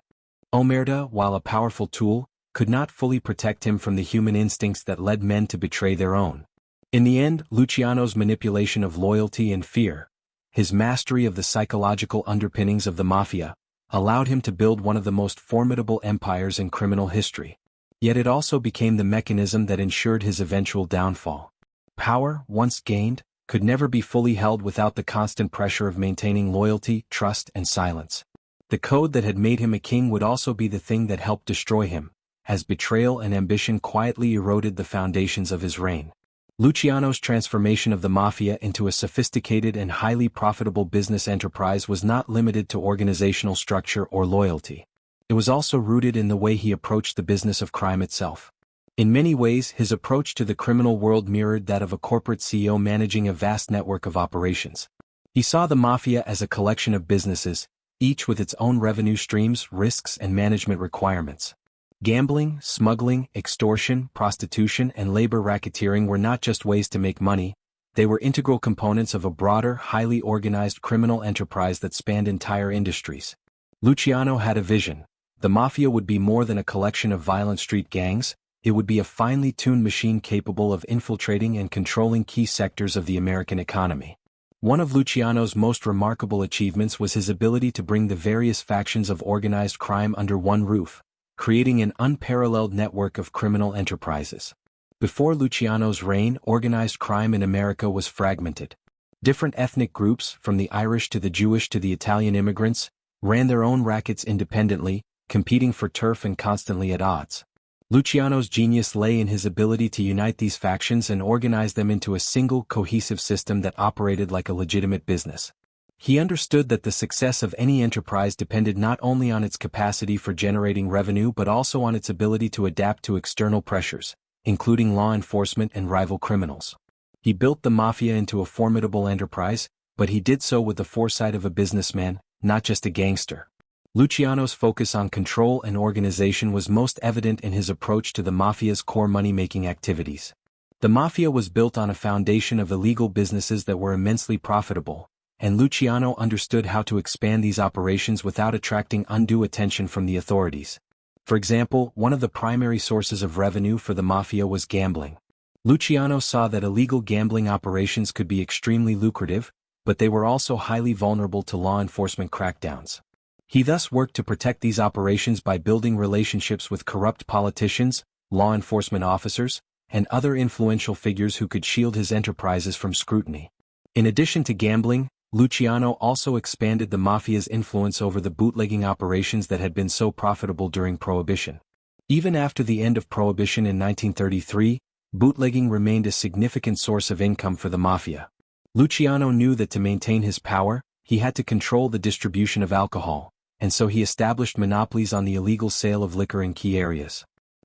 Omerta, while a powerful tool, could not fully protect him from the human instincts that led men to betray their own. In the end, Luciano's manipulation of loyalty and fear, his mastery of the psychological underpinnings of the Mafia, allowed him to build one of the most formidable empires in criminal history. Yet it also became the mechanism that ensured his eventual downfall. Power, once gained, could never be fully held without the constant pressure of maintaining loyalty, trust, and silence. The code that had made him a king would also be the thing that helped destroy him, as betrayal and ambition quietly eroded the foundations of his reign. Luciano's transformation of the Mafia into a sophisticated and highly profitable business enterprise was not limited to organizational structure or loyalty. It was also rooted in the way he approached the business of crime itself. In many ways, his approach to the criminal world mirrored that of a corporate CEO managing a vast network of operations. He saw the Mafia as a collection of businesses, each with its own revenue streams, risks, and management requirements. Gambling, smuggling, extortion, prostitution, and labor racketeering were not just ways to make money, they were integral components of a broader, highly organized criminal enterprise that spanned entire industries. Luciano had a vision. The Mafia would be more than a collection of violent street gangs, it would be a finely tuned machine capable of infiltrating and controlling key sectors of the American economy. One of Luciano's most remarkable achievements was his ability to bring the various factions of organized crime under one roof, creating an unparalleled network of criminal enterprises. Before Luciano's reign, organized crime in America was fragmented. Different ethnic groups, from the Irish to the Jewish to the Italian immigrants, ran their own rackets independently, competing for turf and constantly at odds. Luciano's genius lay in his ability to unite these factions and organize them into a single, cohesive system that operated like a legitimate business. He understood that the success of any enterprise depended not only on its capacity for generating revenue but also on its ability to adapt to external pressures, including law enforcement and rival criminals. He built the Mafia into a formidable enterprise, but he did so with the foresight of a businessman, not just a gangster. Luciano's focus on control and organization was most evident in his approach to the Mafia's core money-making activities. The Mafia was built on a foundation of illegal businesses that were immensely profitable, and Luciano understood how to expand these operations without attracting undue attention from the authorities. For example, one of the primary sources of revenue for the Mafia was gambling. Luciano saw that illegal gambling operations could be extremely lucrative, but they were also highly vulnerable to law enforcement crackdowns. He thus worked to protect these operations by building relationships with corrupt politicians, law enforcement officers, and other influential figures who could shield his enterprises from scrutiny. In addition to gambling, Luciano also expanded the Mafia's influence over the bootlegging operations that had been so profitable during Prohibition. Even after the end of Prohibition in 1933, bootlegging remained a significant source of income for the Mafia. Luciano knew that to maintain his power, he had to control the distribution of alcohol, and so he established monopolies on the illegal sale of liquor in key areas.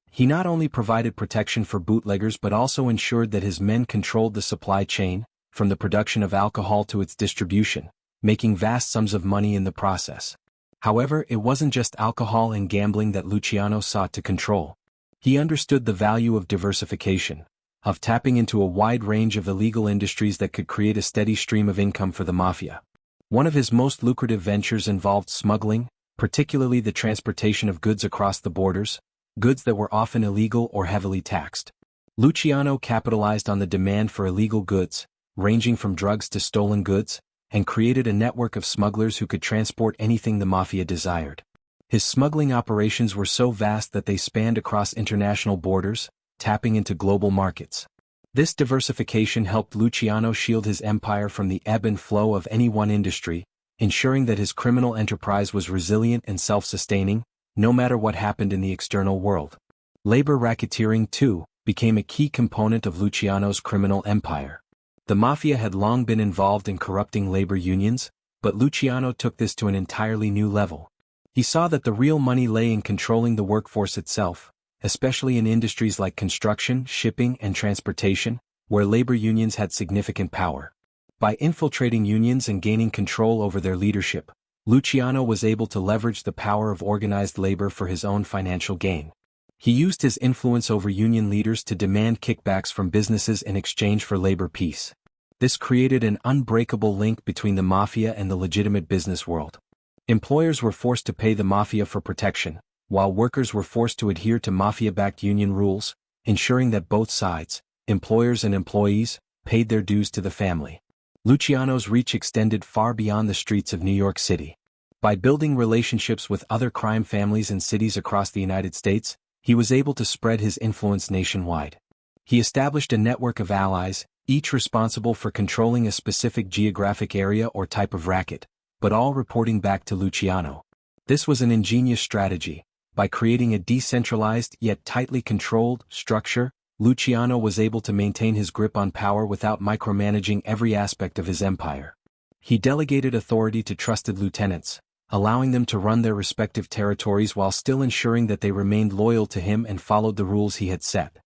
He not only provided protection for bootleggers but also ensured that his men controlled the supply chain, from the production of alcohol to its distribution, making vast sums of money in the process. However, it wasn't just alcohol and gambling that Luciano sought to control. He understood the value of diversification, of tapping into a wide range of illegal industries that could create a steady stream of income for the Mafia. One of his most lucrative ventures involved smuggling, particularly the transportation of goods across the borders, goods that were often illegal or heavily taxed. Luciano capitalized on the demand for illegal goods, ranging from drugs to stolen goods, and created a network of smugglers who could transport anything the Mafia desired. His smuggling operations were so vast that they spanned across international borders, tapping into global markets. This diversification helped Luciano shield his empire from the ebb and flow of any one industry, ensuring that his criminal enterprise was resilient and self-sustaining, no matter what happened in the external world. Labor racketeering, too, became a key component of Luciano's criminal empire. The Mafia had long been involved in corrupting labor unions, but Luciano took this to an entirely new level. He saw that the real money lay in controlling the workforce itself, especially in industries like construction, shipping, and transportation, where labor unions had significant power. By infiltrating unions and gaining control over their leadership, Luciano was able to leverage the power of organized labor for his own financial gain. He used his influence over union leaders to demand kickbacks from businesses in exchange for labor peace. This created an unbreakable link between the Mafia and the legitimate business world. Employers were forced to pay the Mafia for protection, while workers were forced to adhere to Mafia-backed union rules, ensuring that both sides, employers and employees, paid their dues to the family. Luciano's reach extended far beyond the streets of New York City. By building relationships with other crime families and cities across the United States, he was able to spread his influence nationwide. He established a network of allies, each responsible for controlling a specific geographic area or type of racket, but all reporting back to Luciano. This was an ingenious strategy. By creating a decentralized yet tightly controlled structure, Luciano was able to maintain his grip on power without micromanaging every aspect of his empire. He delegated authority to trusted lieutenants, allowing them to run their respective territories while still ensuring that they remained loyal to him and followed the rules he had set.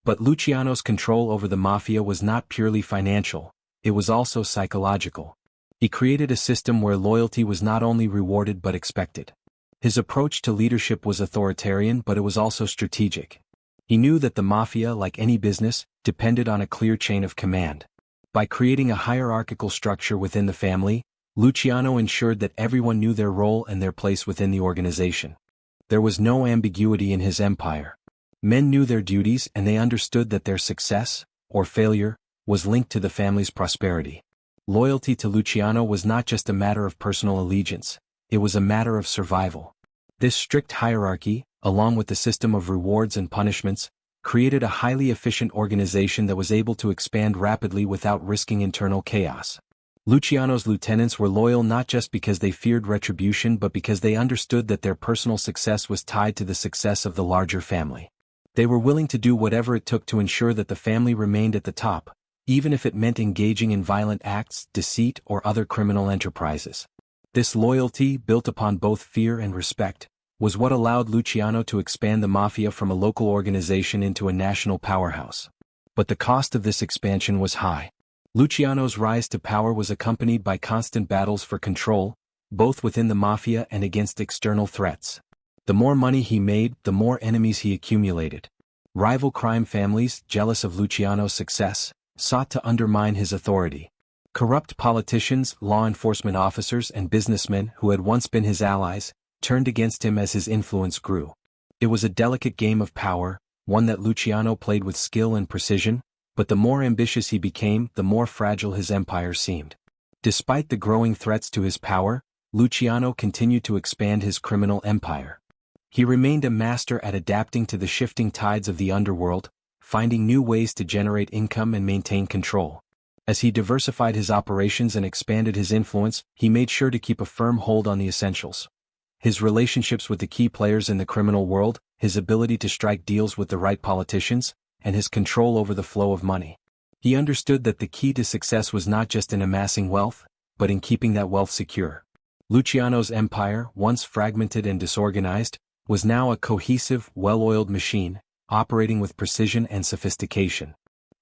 But Luciano's control over the Mafia was not purely financial, it was also psychological. He created a system where loyalty was not only rewarded but expected. His approach to leadership was authoritarian, but it was also strategic. He knew that the Mafia, like any business, depended on a clear chain of command. By creating a hierarchical structure within the family, Luciano ensured that everyone knew their role and their place within the organization. There was no ambiguity in his empire. Men knew their duties and they understood that their success, or failure, was linked to the family's prosperity. Loyalty to Luciano was not just a matter of personal allegiance, it was a matter of survival. This strict hierarchy, along with the system of rewards and punishments, created a highly efficient organization that was able to expand rapidly without risking internal chaos. Luciano's lieutenants were loyal not just because they feared retribution but because they understood that their personal success was tied to the success of the larger family. They were willing to do whatever it took to ensure that the family remained at the top, even if it meant engaging in violent acts, deceit, or other criminal enterprises. This loyalty, built upon both fear and respect, was what allowed Luciano to expand the Mafia from a local organization into a national powerhouse. But the cost of this expansion was high. Luciano's rise to power was accompanied by constant battles for control, both within the Mafia and against external threats. The more money he made, the more enemies he accumulated. Rival crime families, jealous of Luciano's success, sought to undermine his authority. Corrupt politicians, law enforcement officers, and businessmen who had once been his allies, turned against him as his influence grew. It was a delicate game of power, one that Luciano played with skill and precision, but the more ambitious he became, the more fragile his empire seemed. Despite the growing threats to his power, Luciano continued to expand his criminal empire. He remained a master at adapting to the shifting tides of the underworld, finding new ways to generate income and maintain control. As he diversified his operations and expanded his influence, he made sure to keep a firm hold on the essentials. His relationships with the key players in the criminal world, his ability to strike deals with the right politicians, and his control over the flow of money. He understood that the key to success was not just in amassing wealth, but in keeping that wealth secure. Luciano's empire, once fragmented and disorganized, was now a cohesive, well-oiled machine, operating with precision and sophistication.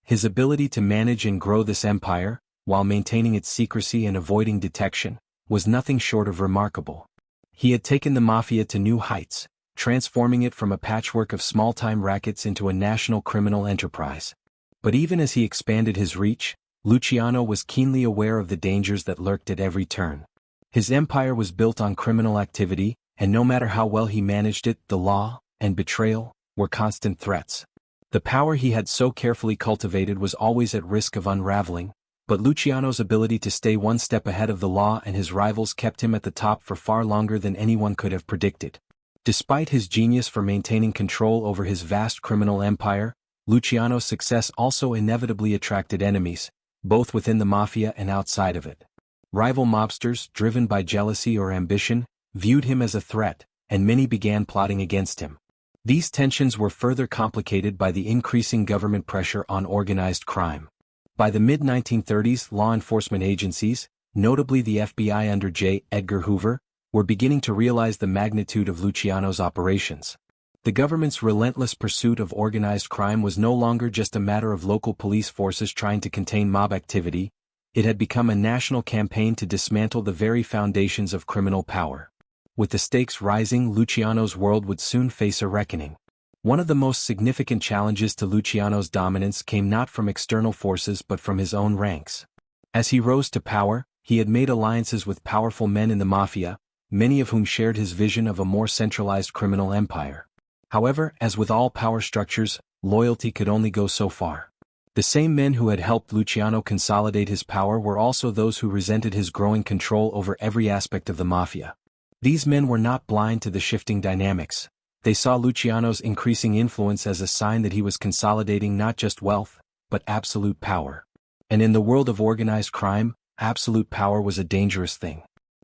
His ability to manage and grow this empire, while maintaining its secrecy and avoiding detection, was nothing short of remarkable. He had taken the Mafia to new heights, transforming it from a patchwork of small-time rackets into a national criminal enterprise. But even as he expanded his reach, Luciano was keenly aware of the dangers that lurked at every turn. His empire was built on criminal activity, and no matter how well he managed it, the law and betrayal were constant threats. The power he had so carefully cultivated was always at risk of unraveling, but Luciano's ability to stay one step ahead of the law and his rivals kept him at the top for far longer than anyone could have predicted. Despite his genius for maintaining control over his vast criminal empire, Luciano's success also inevitably attracted enemies, both within the Mafia and outside of it. Rival mobsters, driven by jealousy or ambition, viewed him as a threat, and many began plotting against him. These tensions were further complicated by the increasing government pressure on organized crime. By the mid-1930s, law enforcement agencies, notably the FBI under J. Edgar Hoover, were beginning to realize the magnitude of Luciano's operations. The government's relentless pursuit of organized crime was no longer just a matter of local police forces trying to contain mob activity, it had become a national campaign to dismantle the very foundations of criminal power. With the stakes rising, Luciano's world would soon face a reckoning. One of the most significant challenges to Luciano's dominance came not from external forces but from his own ranks. As he rose to power, he had made alliances with powerful men in the Mafia, many of whom shared his vision of a more centralized criminal empire. However, as with all power structures, loyalty could only go so far. The same men who had helped Luciano consolidate his power were also those who resented his growing control over every aspect of the Mafia. These men were not blind to the shifting dynamics. They saw Luciano's increasing influence as a sign that he was consolidating not just wealth, but absolute power. And in the world of organized crime, absolute power was a dangerous thing.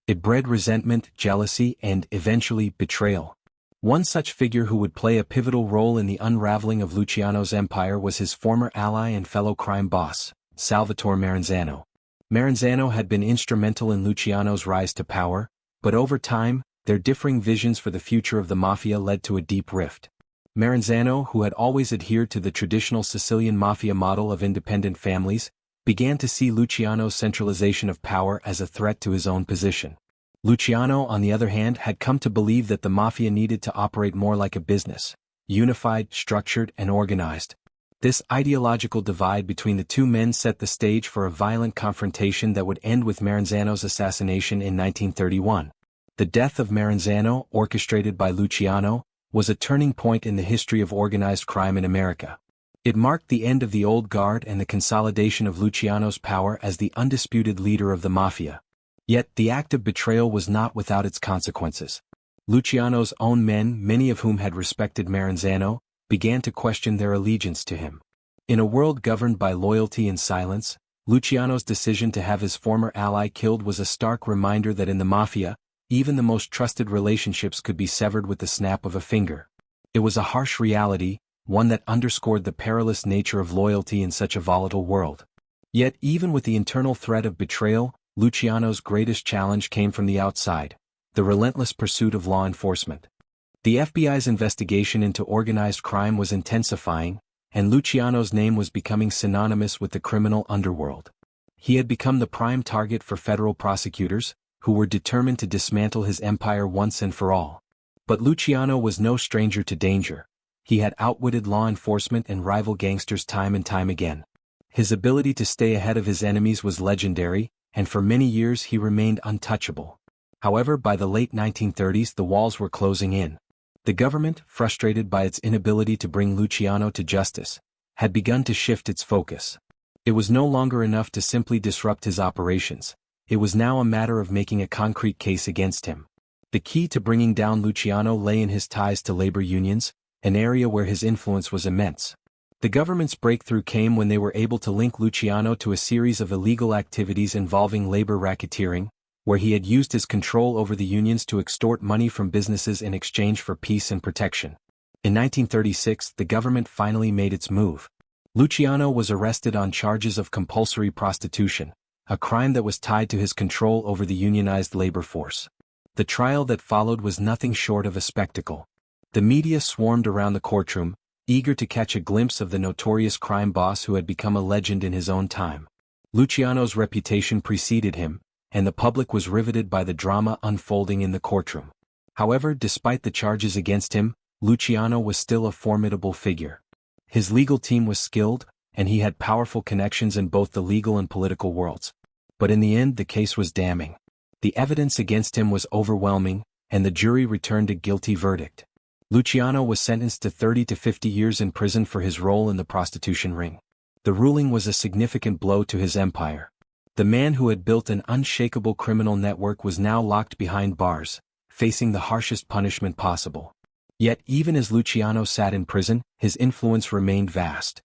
It bred resentment, jealousy, and, eventually, betrayal. One such figure who would play a pivotal role in the unraveling of Luciano's empire was his former ally and fellow crime boss, Salvatore Maranzano. Maranzano had been instrumental in Luciano's rise to power, but over time, their differing visions for the future of the Mafia led to a deep rift. Maranzano, who had always adhered to the traditional Sicilian Mafia model of independent families, began to see Luciano's centralization of power as a threat to his own position. Luciano, on the other hand, had come to believe that the Mafia needed to operate more like a business, unified, structured, and organized. This ideological divide between the two men set the stage for a violent confrontation that would end with Maranzano's assassination in 1931. The death of Maranzano, orchestrated by Luciano, was a turning point in the history of organized crime in America. It marked the end of the old guard and the consolidation of Luciano's power as the undisputed leader of the Mafia. Yet, the act of betrayal was not without its consequences. Luciano's own men, many of whom had respected Maranzano, began to question their allegiance to him. In a world governed by loyalty and silence, Luciano's decision to have his former ally killed was a stark reminder that in the Mafia, even the most trusted relationships could be severed with the snap of a finger. It was a harsh reality, one that underscored the perilous nature of loyalty in such a volatile world. Yet even with the internal threat of betrayal, Luciano's greatest challenge came from the outside, the relentless pursuit of law enforcement. The FBI's investigation into organized crime was intensifying, and Luciano's name was becoming synonymous with the criminal underworld. He had become the prime target for federal prosecutors, who were determined to dismantle his empire once and for all. But Luciano was no stranger to danger. He had outwitted law enforcement and rival gangsters time and time again. His ability to stay ahead of his enemies was legendary, and for many years he remained untouchable. However, by the late 1930s the walls were closing in. The government, frustrated by its inability to bring Luciano to justice, had begun to shift its focus. It was no longer enough to simply disrupt his operations. It was now a matter of making a concrete case against him. The key to bringing down Luciano lay in his ties to labor unions, an area where his influence was immense. The government's breakthrough came when they were able to link Luciano to a series of illegal activities involving labor racketeering, where he had used his control over the unions to extort money from businesses in exchange for peace and protection. In 1936, the government finally made its move. Luciano was arrested on charges of compulsory prostitution, a crime that was tied to his control over the unionized labor force. The trial that followed was nothing short of a spectacle. The media swarmed around the courtroom, eager to catch a glimpse of the notorious crime boss who had become a legend in his own time. Luciano's reputation preceded him, and the public was riveted by the drama unfolding in the courtroom. However, despite the charges against him, Luciano was still a formidable figure. His legal team was skilled, and he had powerful connections in both the legal and political worlds. But in the end, the case was damning. The evidence against him was overwhelming, and the jury returned a guilty verdict. Luciano was sentenced to 30 to 50 years in prison for his role in the prostitution ring. The ruling was a significant blow to his empire. The man who had built an unshakable criminal network was now locked behind bars, facing the harshest punishment possible. Yet even as Luciano sat in prison, his influence remained vast.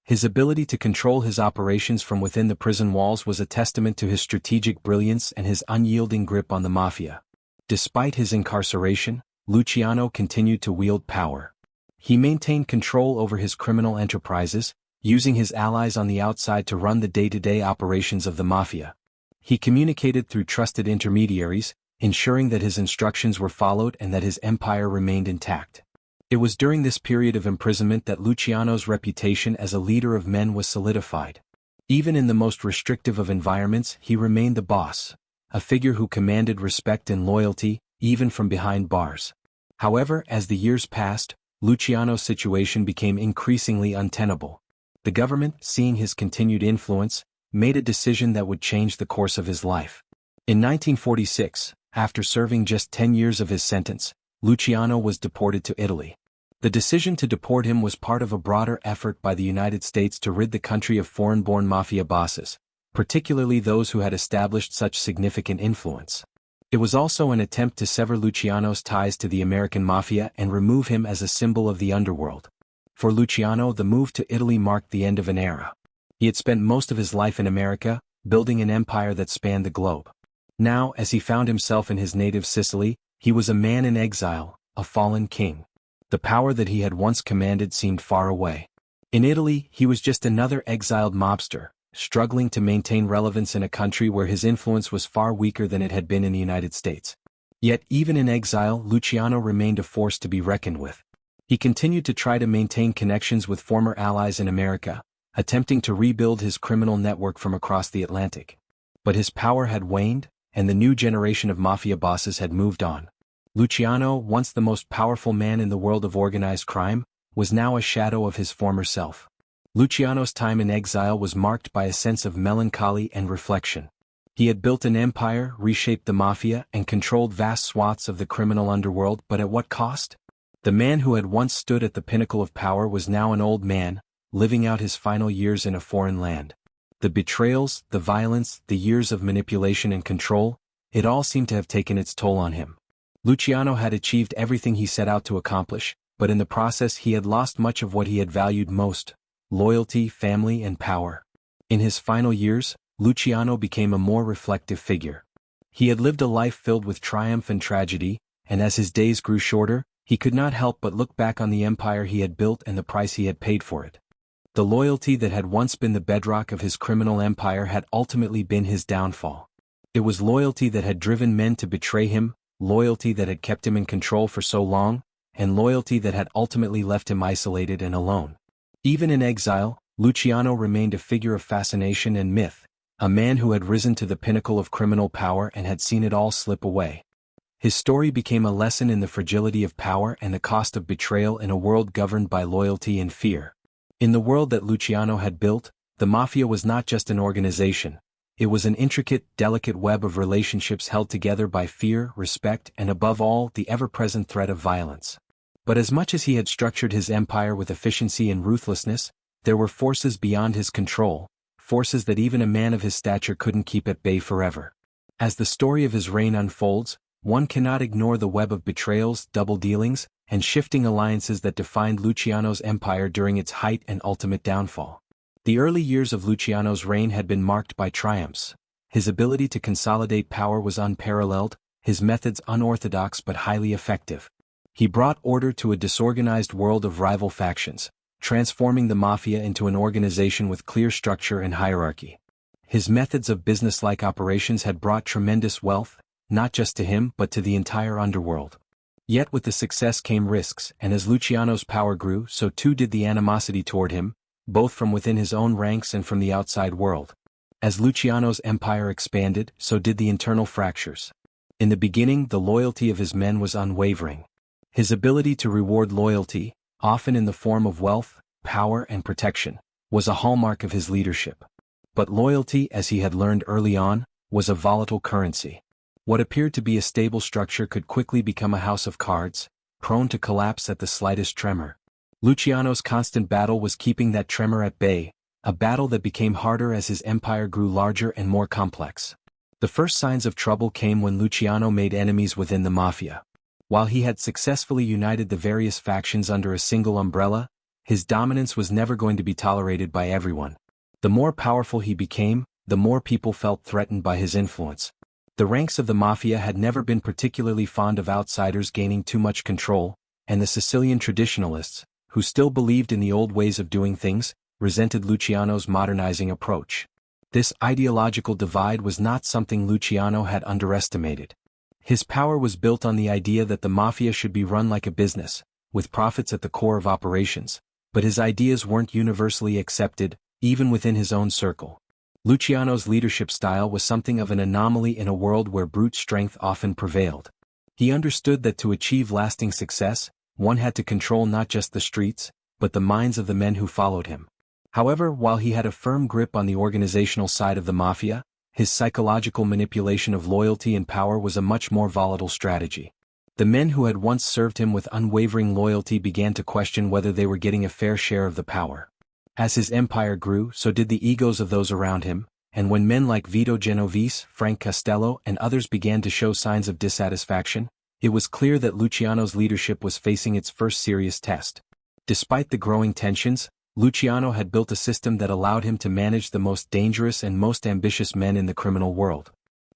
His ability to control his operations from within the prison walls was a testament to his strategic brilliance and his unyielding grip on the Mafia. Despite his incarceration, Luciano continued to wield power. He maintained control over his criminal enterprises, using his allies on the outside to run the day-to-day operations of the Mafia. He communicated through trusted intermediaries, ensuring that his instructions were followed and that his empire remained intact. It was during this period of imprisonment that Luciano's reputation as a leader of men was solidified. Even in the most restrictive of environments, he remained the boss, a figure who commanded respect and loyalty, even from behind bars. However, as the years passed, Luciano's situation became increasingly untenable. The government, seeing his continued influence, made a decision that would change the course of his life. In 1946, after serving just 10 years of his sentence, Luciano was deported to Italy. The decision to deport him was part of a broader effort by the United States to rid the country of foreign-born mafia bosses, particularly those who had established such significant influence. It was also an attempt to sever Luciano's ties to the American Mafia and remove him as a symbol of the underworld. For Luciano, the move to Italy marked the end of an era. He had spent most of his life in America, building an empire that spanned the globe. Now, as he found himself in his native Sicily, he was a man in exile, a fallen king. The power that he had once commanded seemed far away. In Italy, he was just another exiled mobster, struggling to maintain relevance in a country where his influence was far weaker than it had been in the United States. Yet, even in exile, Luciano remained a force to be reckoned with. He continued to try to maintain connections with former allies in America, attempting to rebuild his criminal network from across the Atlantic. But his power had waned, and the new generation of mafia bosses had moved on. Luciano, once the most powerful man in the world of organized crime, was now a shadow of his former self. Luciano's time in exile was marked by a sense of melancholy and reflection. He had built an empire, reshaped the mafia, and controlled vast swaths of the criminal underworld, but at what cost? The man who had once stood at the pinnacle of power was now an old man, living out his final years in a foreign land. The betrayals, the violence, the years of manipulation and control, it all seemed to have taken its toll on him. Luciano had achieved everything he set out to accomplish, but in the process he had lost much of what he had valued most: loyalty, family, and power. In his final years, Luciano became a more reflective figure. He had lived a life filled with triumph and tragedy, and as his days grew shorter, he could not help but look back on the empire he had built and the price he had paid for it. The loyalty that had once been the bedrock of his criminal empire had ultimately been his downfall. It was loyalty that had driven men to betray him, loyalty that had kept him in control for so long, and loyalty that had ultimately left him isolated and alone. Even in exile, Luciano remained a figure of fascination and myth, a man who had risen to the pinnacle of criminal power and had seen it all slip away. His story became a lesson in the fragility of power and the cost of betrayal in a world governed by loyalty and fear. In the world that Luciano had built, the Mafia was not just an organization. It was an intricate, delicate web of relationships held together by fear, respect, and above all, the ever-present threat of violence. But as much as he had structured his empire with efficiency and ruthlessness, there were forces beyond his control, forces that even a man of his stature couldn't keep at bay forever. As the story of his reign unfolds, one cannot ignore the web of betrayals, double dealings, and shifting alliances that defined Luciano's empire during its height and ultimate downfall. The early years of Luciano's reign had been marked by triumphs. His ability to consolidate power was unparalleled, his methods unorthodox but highly effective. He brought order to a disorganized world of rival factions, transforming the Mafia into an organization with clear structure and hierarchy. His methods of business-like operations had brought tremendous wealth, not just to him but to the entire underworld. Yet with the success came risks, and as Luciano's power grew, so too did the animosity toward him, both from within his own ranks and from the outside world. As Luciano's empire expanded, so did the internal fractures. In the beginning, the loyalty of his men was unwavering. His ability to reward loyalty, often in the form of wealth, power, and protection, was a hallmark of his leadership. But loyalty, as he had learned early on, was a volatile currency. What appeared to be a stable structure could quickly become a house of cards, prone to collapse at the slightest tremor. Luciano's constant battle was keeping that tremor at bay, a battle that became harder as his empire grew larger and more complex. The first signs of trouble came when Luciano made enemies within the Mafia. While he had successfully united the various factions under a single umbrella, his dominance was never going to be tolerated by everyone. The more powerful he became, the more people felt threatened by his influence. The ranks of the Mafia had never been particularly fond of outsiders gaining too much control, and the Sicilian traditionalists, who still believed in the old ways of doing things, resented Luciano's modernizing approach. This ideological divide was not something Luciano had underestimated. His power was built on the idea that the Mafia should be run like a business, with profits at the core of operations, but his ideas weren't universally accepted, even within his own circle. Luciano's leadership style was something of an anomaly in a world where brute strength often prevailed. He understood that to achieve lasting success, one had to control not just the streets, but the minds of the men who followed him. However, while he had a firm grip on the organizational side of the Mafia, his psychological manipulation of loyalty and power was a much more volatile strategy. The men who had once served him with unwavering loyalty began to question whether they were getting a fair share of the power. As his empire grew, so did the egos of those around him, and when men like Vito Genovese, Frank Costello, and others began to show signs of dissatisfaction, it was clear that Luciano's leadership was facing its first serious test. Despite the growing tensions, Luciano had built a system that allowed him to manage the most dangerous and most ambitious men in the criminal world.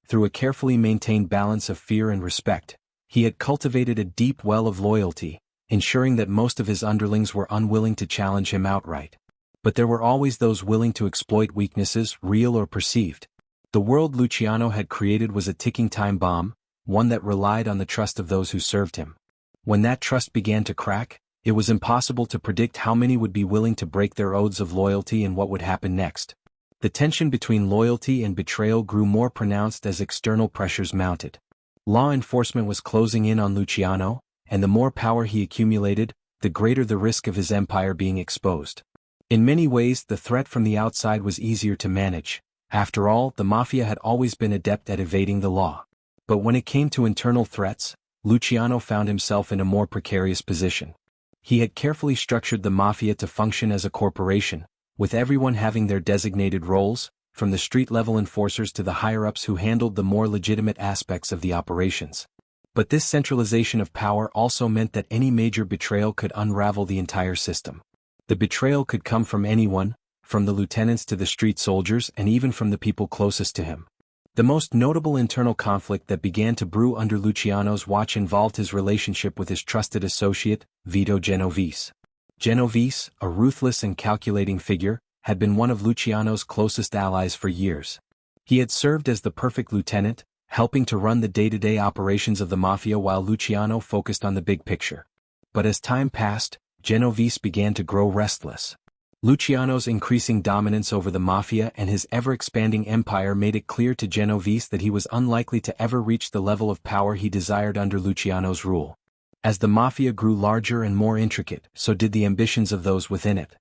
Through a carefully maintained balance of fear and respect, he had cultivated a deep well of loyalty, ensuring that most of his underlings were unwilling to challenge him outright. But there were always those willing to exploit weaknesses, real or perceived. The world Luciano had created was a ticking time bomb, one that relied on the trust of those who served him. When that trust began to crack, it was impossible to predict how many would be willing to break their oaths of loyalty and what would happen next. The tension between loyalty and betrayal grew more pronounced as external pressures mounted. Law enforcement was closing in on Luciano, and the more power he accumulated, the greater the risk of his empire being exposed. In many ways, the threat from the outside was easier to manage. After all, the Mafia had always been adept at evading the law. But when it came to internal threats, Luciano found himself in a more precarious position. He had carefully structured the Mafia to function as a corporation, with everyone having their designated roles, from the street-level enforcers to the higher-ups who handled the more legitimate aspects of the operations. But this centralization of power also meant that any major betrayal could unravel the entire system. The betrayal could come from anyone, from the lieutenants to the street soldiers and even from the people closest to him. The most notable internal conflict that began to brew under Luciano's watch involved his relationship with his trusted associate, Vito Genovese. Genovese, a ruthless and calculating figure, had been one of Luciano's closest allies for years. He had served as the perfect lieutenant, helping to run the day-to-day operations of the Mafia while Luciano focused on the big picture. But as time passed, Genovese began to grow restless. Luciano's increasing dominance over the Mafia and his ever-expanding empire made it clear to Genovese that he was unlikely to ever reach the level of power he desired under Luciano's rule. As the Mafia grew larger and more intricate, so did the ambitions of those within it.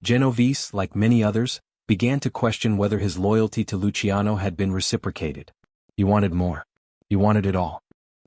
Genovese, like many others, began to question whether his loyalty to Luciano had been reciprocated. He wanted more. He wanted it all.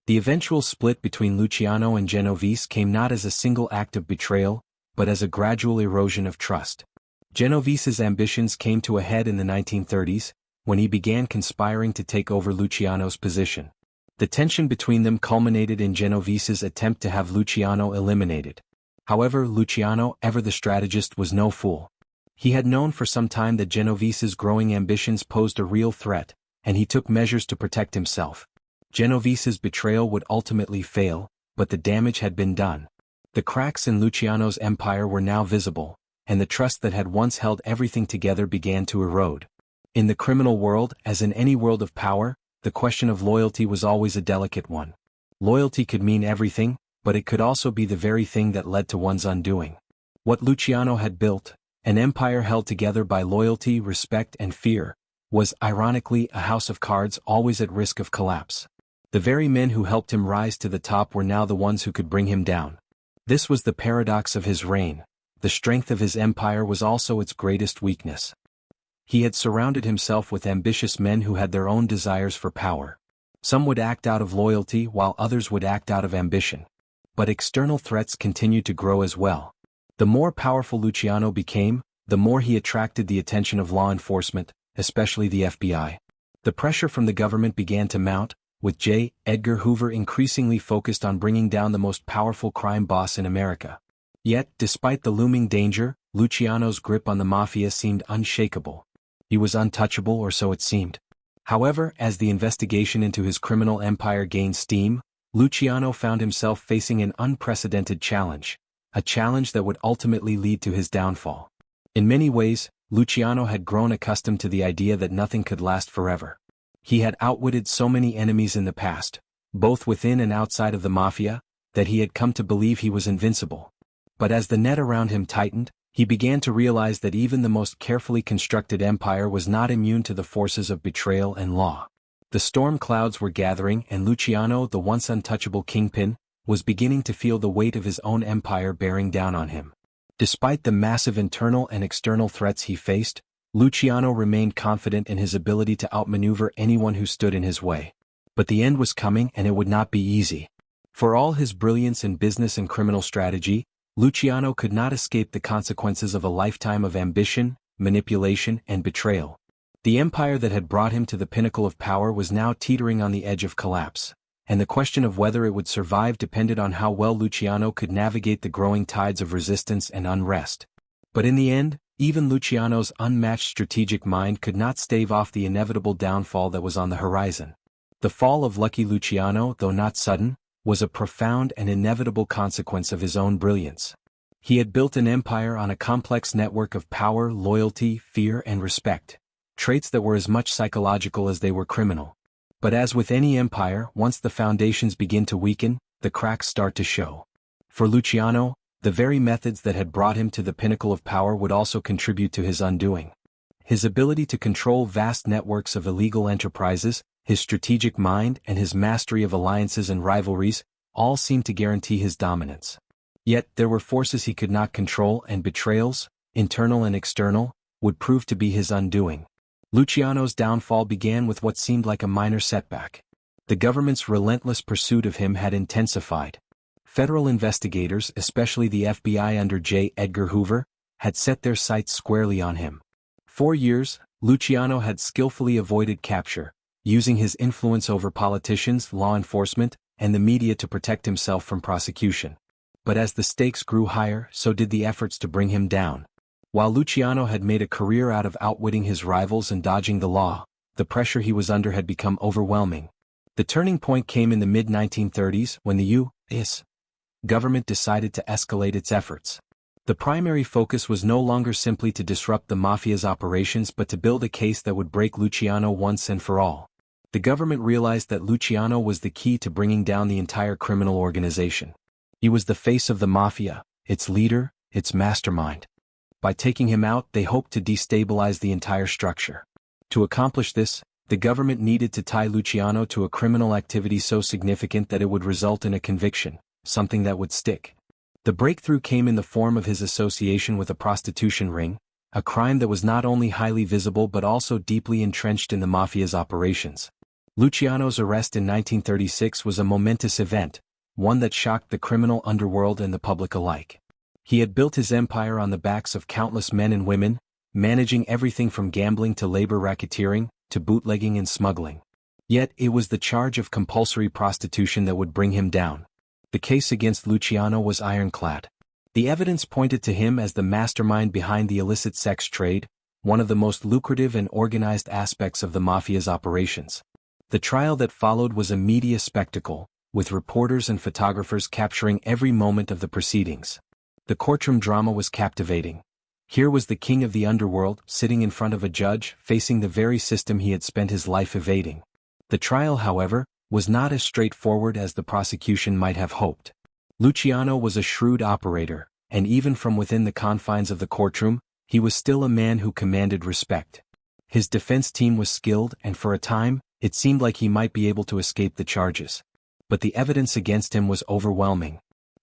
The eventual split between Luciano and Genovese came not as a single act of betrayal, but as a gradual erosion of trust. Genovese's ambitions came to a head in the 1930s, when he began conspiring to take over Luciano's position. The tension between them culminated in Genovese's attempt to have Luciano eliminated. However, Luciano, ever the strategist, was no fool. He had known for some time that Genovese's growing ambitions posed a real threat, and he took measures to protect himself. Genovese's betrayal would ultimately fail, but the damage had been done. The cracks in Luciano's empire were now visible, and the trust that had once held everything together began to erode. In the criminal world, as in any world of power, the question of loyalty was always a delicate one. Loyalty could mean everything, but it could also be the very thing that led to one's undoing. What Luciano had built, an empire held together by loyalty, respect, and fear, was, ironically, a house of cards always at risk of collapse. The very men who helped him rise to the top were now the ones who could bring him down. This was the paradox of his reign. The strength of his empire was also its greatest weakness. He had surrounded himself with ambitious men who had their own desires for power. Some would act out of loyalty while others would act out of ambition. But external threats continued to grow as well. The more powerful Luciano became, the more he attracted the attention of law enforcement, especially the FBI. The pressure from the government began to mount, with J. Edgar Hoover increasingly focused on bringing down the most powerful crime boss in America. Yet, despite the looming danger, Luciano's grip on the Mafia seemed unshakable. He was untouchable, or so it seemed. However, as the investigation into his criminal empire gained steam, Luciano found himself facing an unprecedented challenge, a challenge that would ultimately lead to his downfall. In many ways, Luciano had grown accustomed to the idea that nothing could last forever. He had outwitted so many enemies in the past, both within and outside of the Mafia, that he had come to believe he was invincible. But as the net around him tightened, he began to realize that even the most carefully constructed empire was not immune to the forces of betrayal and law. The storm clouds were gathering, and Luciano, the once untouchable kingpin, was beginning to feel the weight of his own empire bearing down on him. Despite the massive internal and external threats he faced, Luciano remained confident in his ability to outmaneuver anyone who stood in his way. But the end was coming, and it would not be easy. For all his brilliance in business and criminal strategy, Luciano could not escape the consequences of a lifetime of ambition, manipulation, and betrayal. The empire that had brought him to the pinnacle of power was now teetering on the edge of collapse, and the question of whether it would survive depended on how well Luciano could navigate the growing tides of resistance and unrest. But in the end, even Luciano's unmatched strategic mind could not stave off the inevitable downfall that was on the horizon. The fall of Lucky Luciano, though not sudden, was a profound and inevitable consequence of his own brilliance. He had built an empire on a complex network of power, loyalty, fear, and respect, traits that were as much psychological as they were criminal. But as with any empire, once the foundations begin to weaken, the cracks start to show. For Luciano, the very methods that had brought him to the pinnacle of power would also contribute to his undoing. His ability to control vast networks of illegal enterprises, his strategic mind, and his mastery of alliances and rivalries, all seemed to guarantee his dominance. Yet there were forces he could not control, and betrayals, internal and external, would prove to be his undoing. Luciano's downfall began with what seemed like a minor setback. The government's relentless pursuit of him had intensified. Federal investigators, especially the FBI under J. Edgar Hoover, had set their sights squarely on him. For years, Luciano had skillfully avoided capture, using his influence over politicians, law enforcement, and the media to protect himself from prosecution. But as the stakes grew higher, so did the efforts to bring him down. While Luciano had made a career out of outwitting his rivals and dodging the law, the pressure he was under had become overwhelming. The turning point came in the mid-1930s when the U.S. government decided to escalate its efforts. The primary focus was no longer simply to disrupt the Mafia's operations but to build a case that would break Luciano once and for all. The government realized that Luciano was the key to bringing down the entire criminal organization. He was the face of the Mafia, its leader, its mastermind. By taking him out, they hoped to destabilize the entire structure. To accomplish this, the government needed to tie Luciano to a criminal activity so significant that it would result in a conviction, something that would stick. The breakthrough came in the form of his association with a prostitution ring, a crime that was not only highly visible but also deeply entrenched in the Mafia's operations. Luciano's arrest in 1936 was a momentous event, one that shocked the criminal underworld and the public alike. He had built his empire on the backs of countless men and women, managing everything from gambling to labor racketeering, to bootlegging and smuggling. Yet it was the charge of compulsory prostitution that would bring him down. The case against Luciano was ironclad. The evidence pointed to him as the mastermind behind the illicit sex trade, one of the most lucrative and organized aspects of the Mafia's operations. The trial that followed was a media spectacle, with reporters and photographers capturing every moment of the proceedings. The courtroom drama was captivating. Here was the king of the underworld, sitting in front of a judge, facing the very system he had spent his life evading. The trial, however, was not as straightforward as the prosecution might have hoped. Luciano was a shrewd operator, and even from within the confines of the courtroom, he was still a man who commanded respect. His defense team was skilled, and for a time, it seemed like he might be able to escape the charges. But the evidence against him was overwhelming.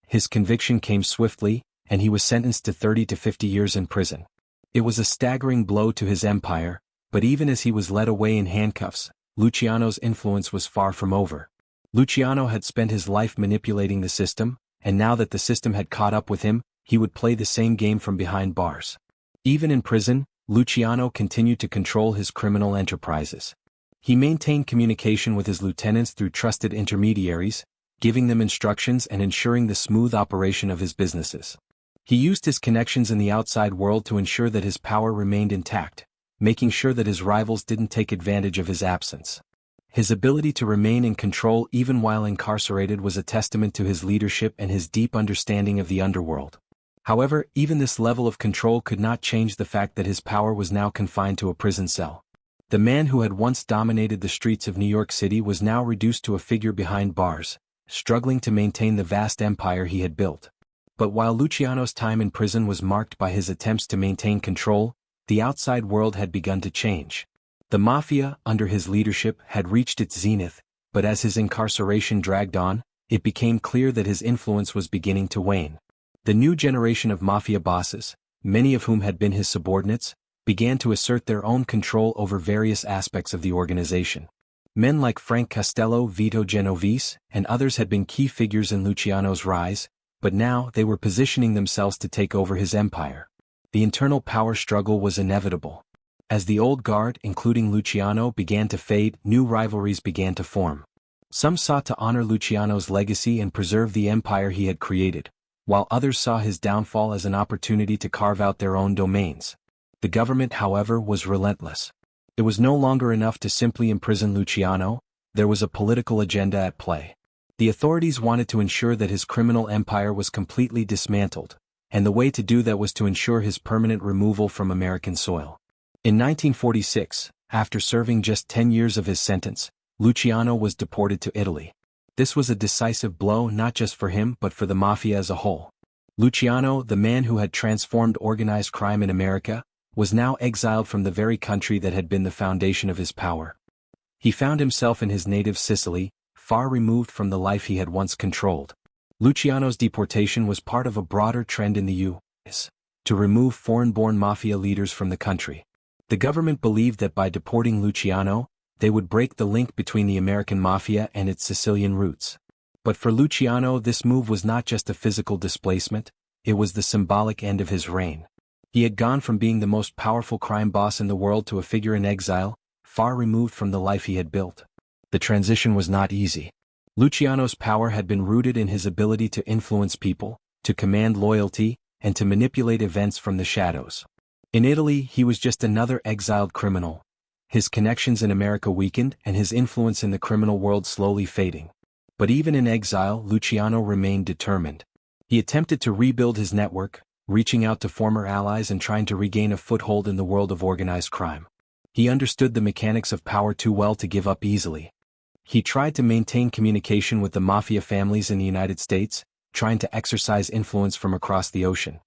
His conviction came swiftly, and he was sentenced to 30 to 50 years in prison. It was a staggering blow to his empire, but even as he was led away in handcuffs, Luciano's influence was far from over. Luciano had spent his life manipulating the system, and now that the system had caught up with him, he would play the same game from behind bars. Even in prison, Luciano continued to control his criminal enterprises. He maintained communication with his lieutenants through trusted intermediaries, giving them instructions and ensuring the smooth operation of his businesses. He used his connections in the outside world to ensure that his power remained intact, making sure that his rivals didn't take advantage of his absence. His ability to remain in control even while incarcerated was a testament to his leadership and his deep understanding of the underworld. However, even this level of control could not change the fact that his power was now confined to a prison cell. The man who had once dominated the streets of New York City was now reduced to a figure behind bars, struggling to maintain the vast empire he had built. But while Luciano's time in prison was marked by his attempts to maintain control, the outside world had begun to change. The Mafia, under his leadership, had reached its zenith, but as his incarceration dragged on, it became clear that his influence was beginning to wane. The new generation of Mafia bosses, many of whom had been his subordinates, began to assert their own control over various aspects of the organization. Men like Frank Costello, Vito Genovese, and others had been key figures in Luciano's rise, but now they were positioning themselves to take over his empire. The internal power struggle was inevitable. As the old guard, including Luciano, began to fade, new rivalries began to form. Some sought to honor Luciano's legacy and preserve the empire he had created, while others saw his downfall as an opportunity to carve out their own domains. The government, however, was relentless. It was no longer enough to simply imprison Luciano, there was a political agenda at play. The authorities wanted to ensure that his criminal empire was completely dismantled, and the way to do that was to ensure his permanent removal from American soil. In 1946, after serving just 10 years of his sentence, Luciano was deported to Italy. This was a decisive blow not just for him but for the Mafia as a whole. Luciano, the man who had transformed organized crime in America, was now exiled from the very country that had been the foundation of his power. He found himself in his native Sicily, far removed from the life he had once controlled. Luciano's deportation was part of a broader trend in the U.S. to remove foreign-born Mafia leaders from the country. The government believed that by deporting Luciano, they would break the link between the American Mafia and its Sicilian roots. But for Luciano, this move was not just a physical displacement, it was the symbolic end of his reign. He had gone from being the most powerful crime boss in the world to a figure in exile, far removed from the life he had built. The transition was not easy. Luciano's power had been rooted in his ability to influence people, to command loyalty, and to manipulate events from the shadows. In Italy, he was just another exiled criminal. His connections in America weakened and his influence in the criminal world slowly fading. But even in exile, Luciano remained determined. He attempted to rebuild his network, reaching out to former allies and trying to regain a foothold in the world of organized crime. He understood the mechanics of power too well to give up easily. He tried to maintain communication with the Mafia families in the United States, trying to exercise influence from across the ocean.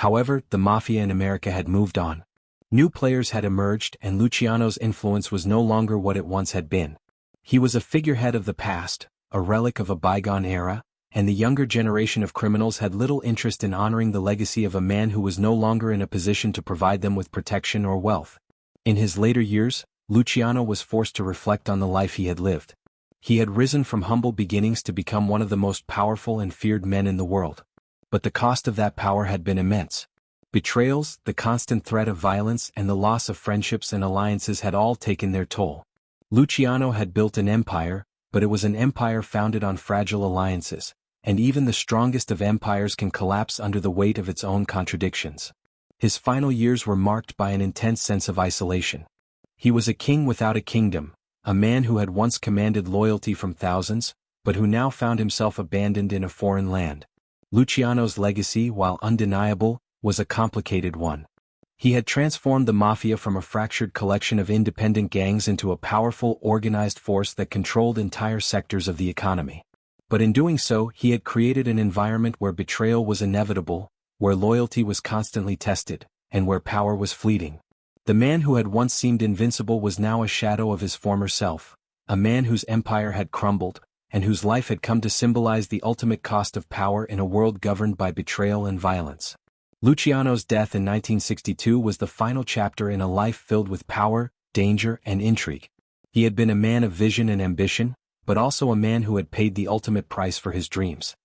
However, the Mafia in America had moved on. New players had emerged and Luciano's influence was no longer what it once had been. He was a figurehead of the past, a relic of a bygone era, and the younger generation of criminals had little interest in honoring the legacy of a man who was no longer in a position to provide them with protection or wealth. In his later years, Luciano was forced to reflect on the life he had lived. He had risen from humble beginnings to become one of the most powerful and feared men in the world. But the cost of that power had been immense. Betrayals, the constant threat of violence, and the loss of friendships and alliances had all taken their toll. Luciano had built an empire, but it was an empire founded on fragile alliances, and even the strongest of empires can collapse under the weight of its own contradictions. His final years were marked by an intense sense of isolation. He was a king without a kingdom, a man who had once commanded loyalty from thousands, but who now found himself abandoned in a foreign land. Luciano's legacy, while undeniable, was a complicated one. He had transformed the Mafia from a fractured collection of independent gangs into a powerful, organized force that controlled entire sectors of the economy. But in doing so, he had created an environment where betrayal was inevitable, where loyalty was constantly tested, and where power was fleeting. The man who had once seemed invincible was now a shadow of his former self, a man whose empire had crumbled, and whose life had come to symbolize the ultimate cost of power in a world governed by betrayal and violence. Luciano's death in 1962 was the final chapter in a life filled with power, danger, and intrigue. He had been a man of vision and ambition, but also a man who had paid the ultimate price for his dreams.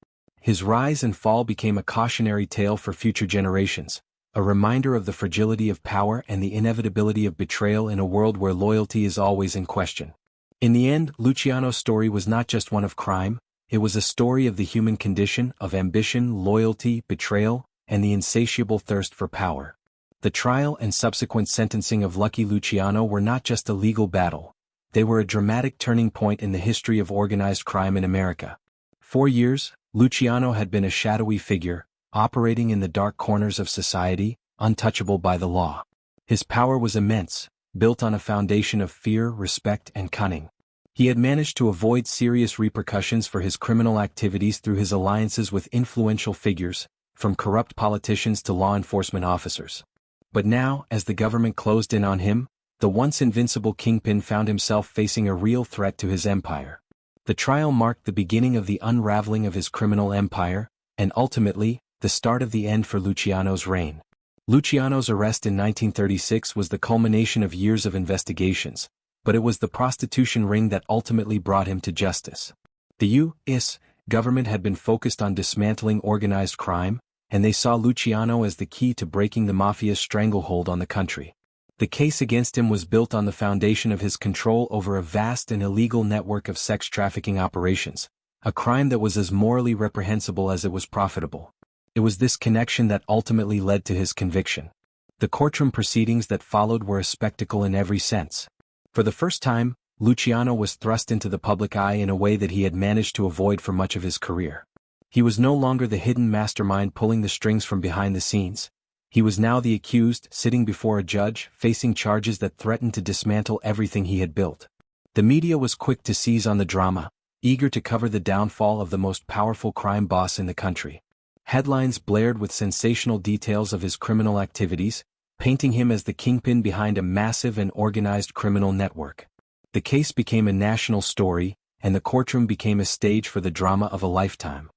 His rise and fall became a cautionary tale for future generations, a reminder of the fragility of power and the inevitability of betrayal in a world where loyalty is always in question. In the end, Luciano's story was not just one of crime, it was a story of the human condition, of ambition, loyalty, betrayal, and the insatiable thirst for power. The trial and subsequent sentencing of Lucky Luciano were not just a legal battle, they were a dramatic turning point in the history of organized crime in America. For years, Luciano had been a shadowy figure, operating in the dark corners of society, untouchable by the law. His power was immense, built on a foundation of fear, respect, and cunning. He had managed to avoid serious repercussions for his criminal activities through his alliances with influential figures, from corrupt politicians to law enforcement officers. But now, as the government closed in on him, the once invincible kingpin found himself facing a real threat to his empire. The trial marked the beginning of the unraveling of his criminal empire, and ultimately, the start of the end for Luciano's reign. Luciano's arrest in 1936 was the culmination of years of investigations, but it was the prostitution ring that ultimately brought him to justice. The U.S. government had been focused on dismantling organized crime, and they saw Luciano as the key to breaking the Mafia's stranglehold on the country. The case against him was built on the foundation of his control over a vast and illegal network of sex trafficking operations, a crime that was as morally reprehensible as it was profitable. It was this connection that ultimately led to his conviction. The courtroom proceedings that followed were a spectacle in every sense. For the first time, Luciano was thrust into the public eye in a way that he had managed to avoid for much of his career. He was no longer the hidden mastermind pulling the strings from behind the scenes. He was now the accused, sitting before a judge, facing charges that threatened to dismantle everything he had built. The media was quick to seize on the drama, eager to cover the downfall of the most powerful crime boss in the country. Headlines blared with sensational details of his criminal activities, painting him as the kingpin behind a massive and organized criminal network. The case became a national story, and the courtroom became a stage for the drama of a lifetime.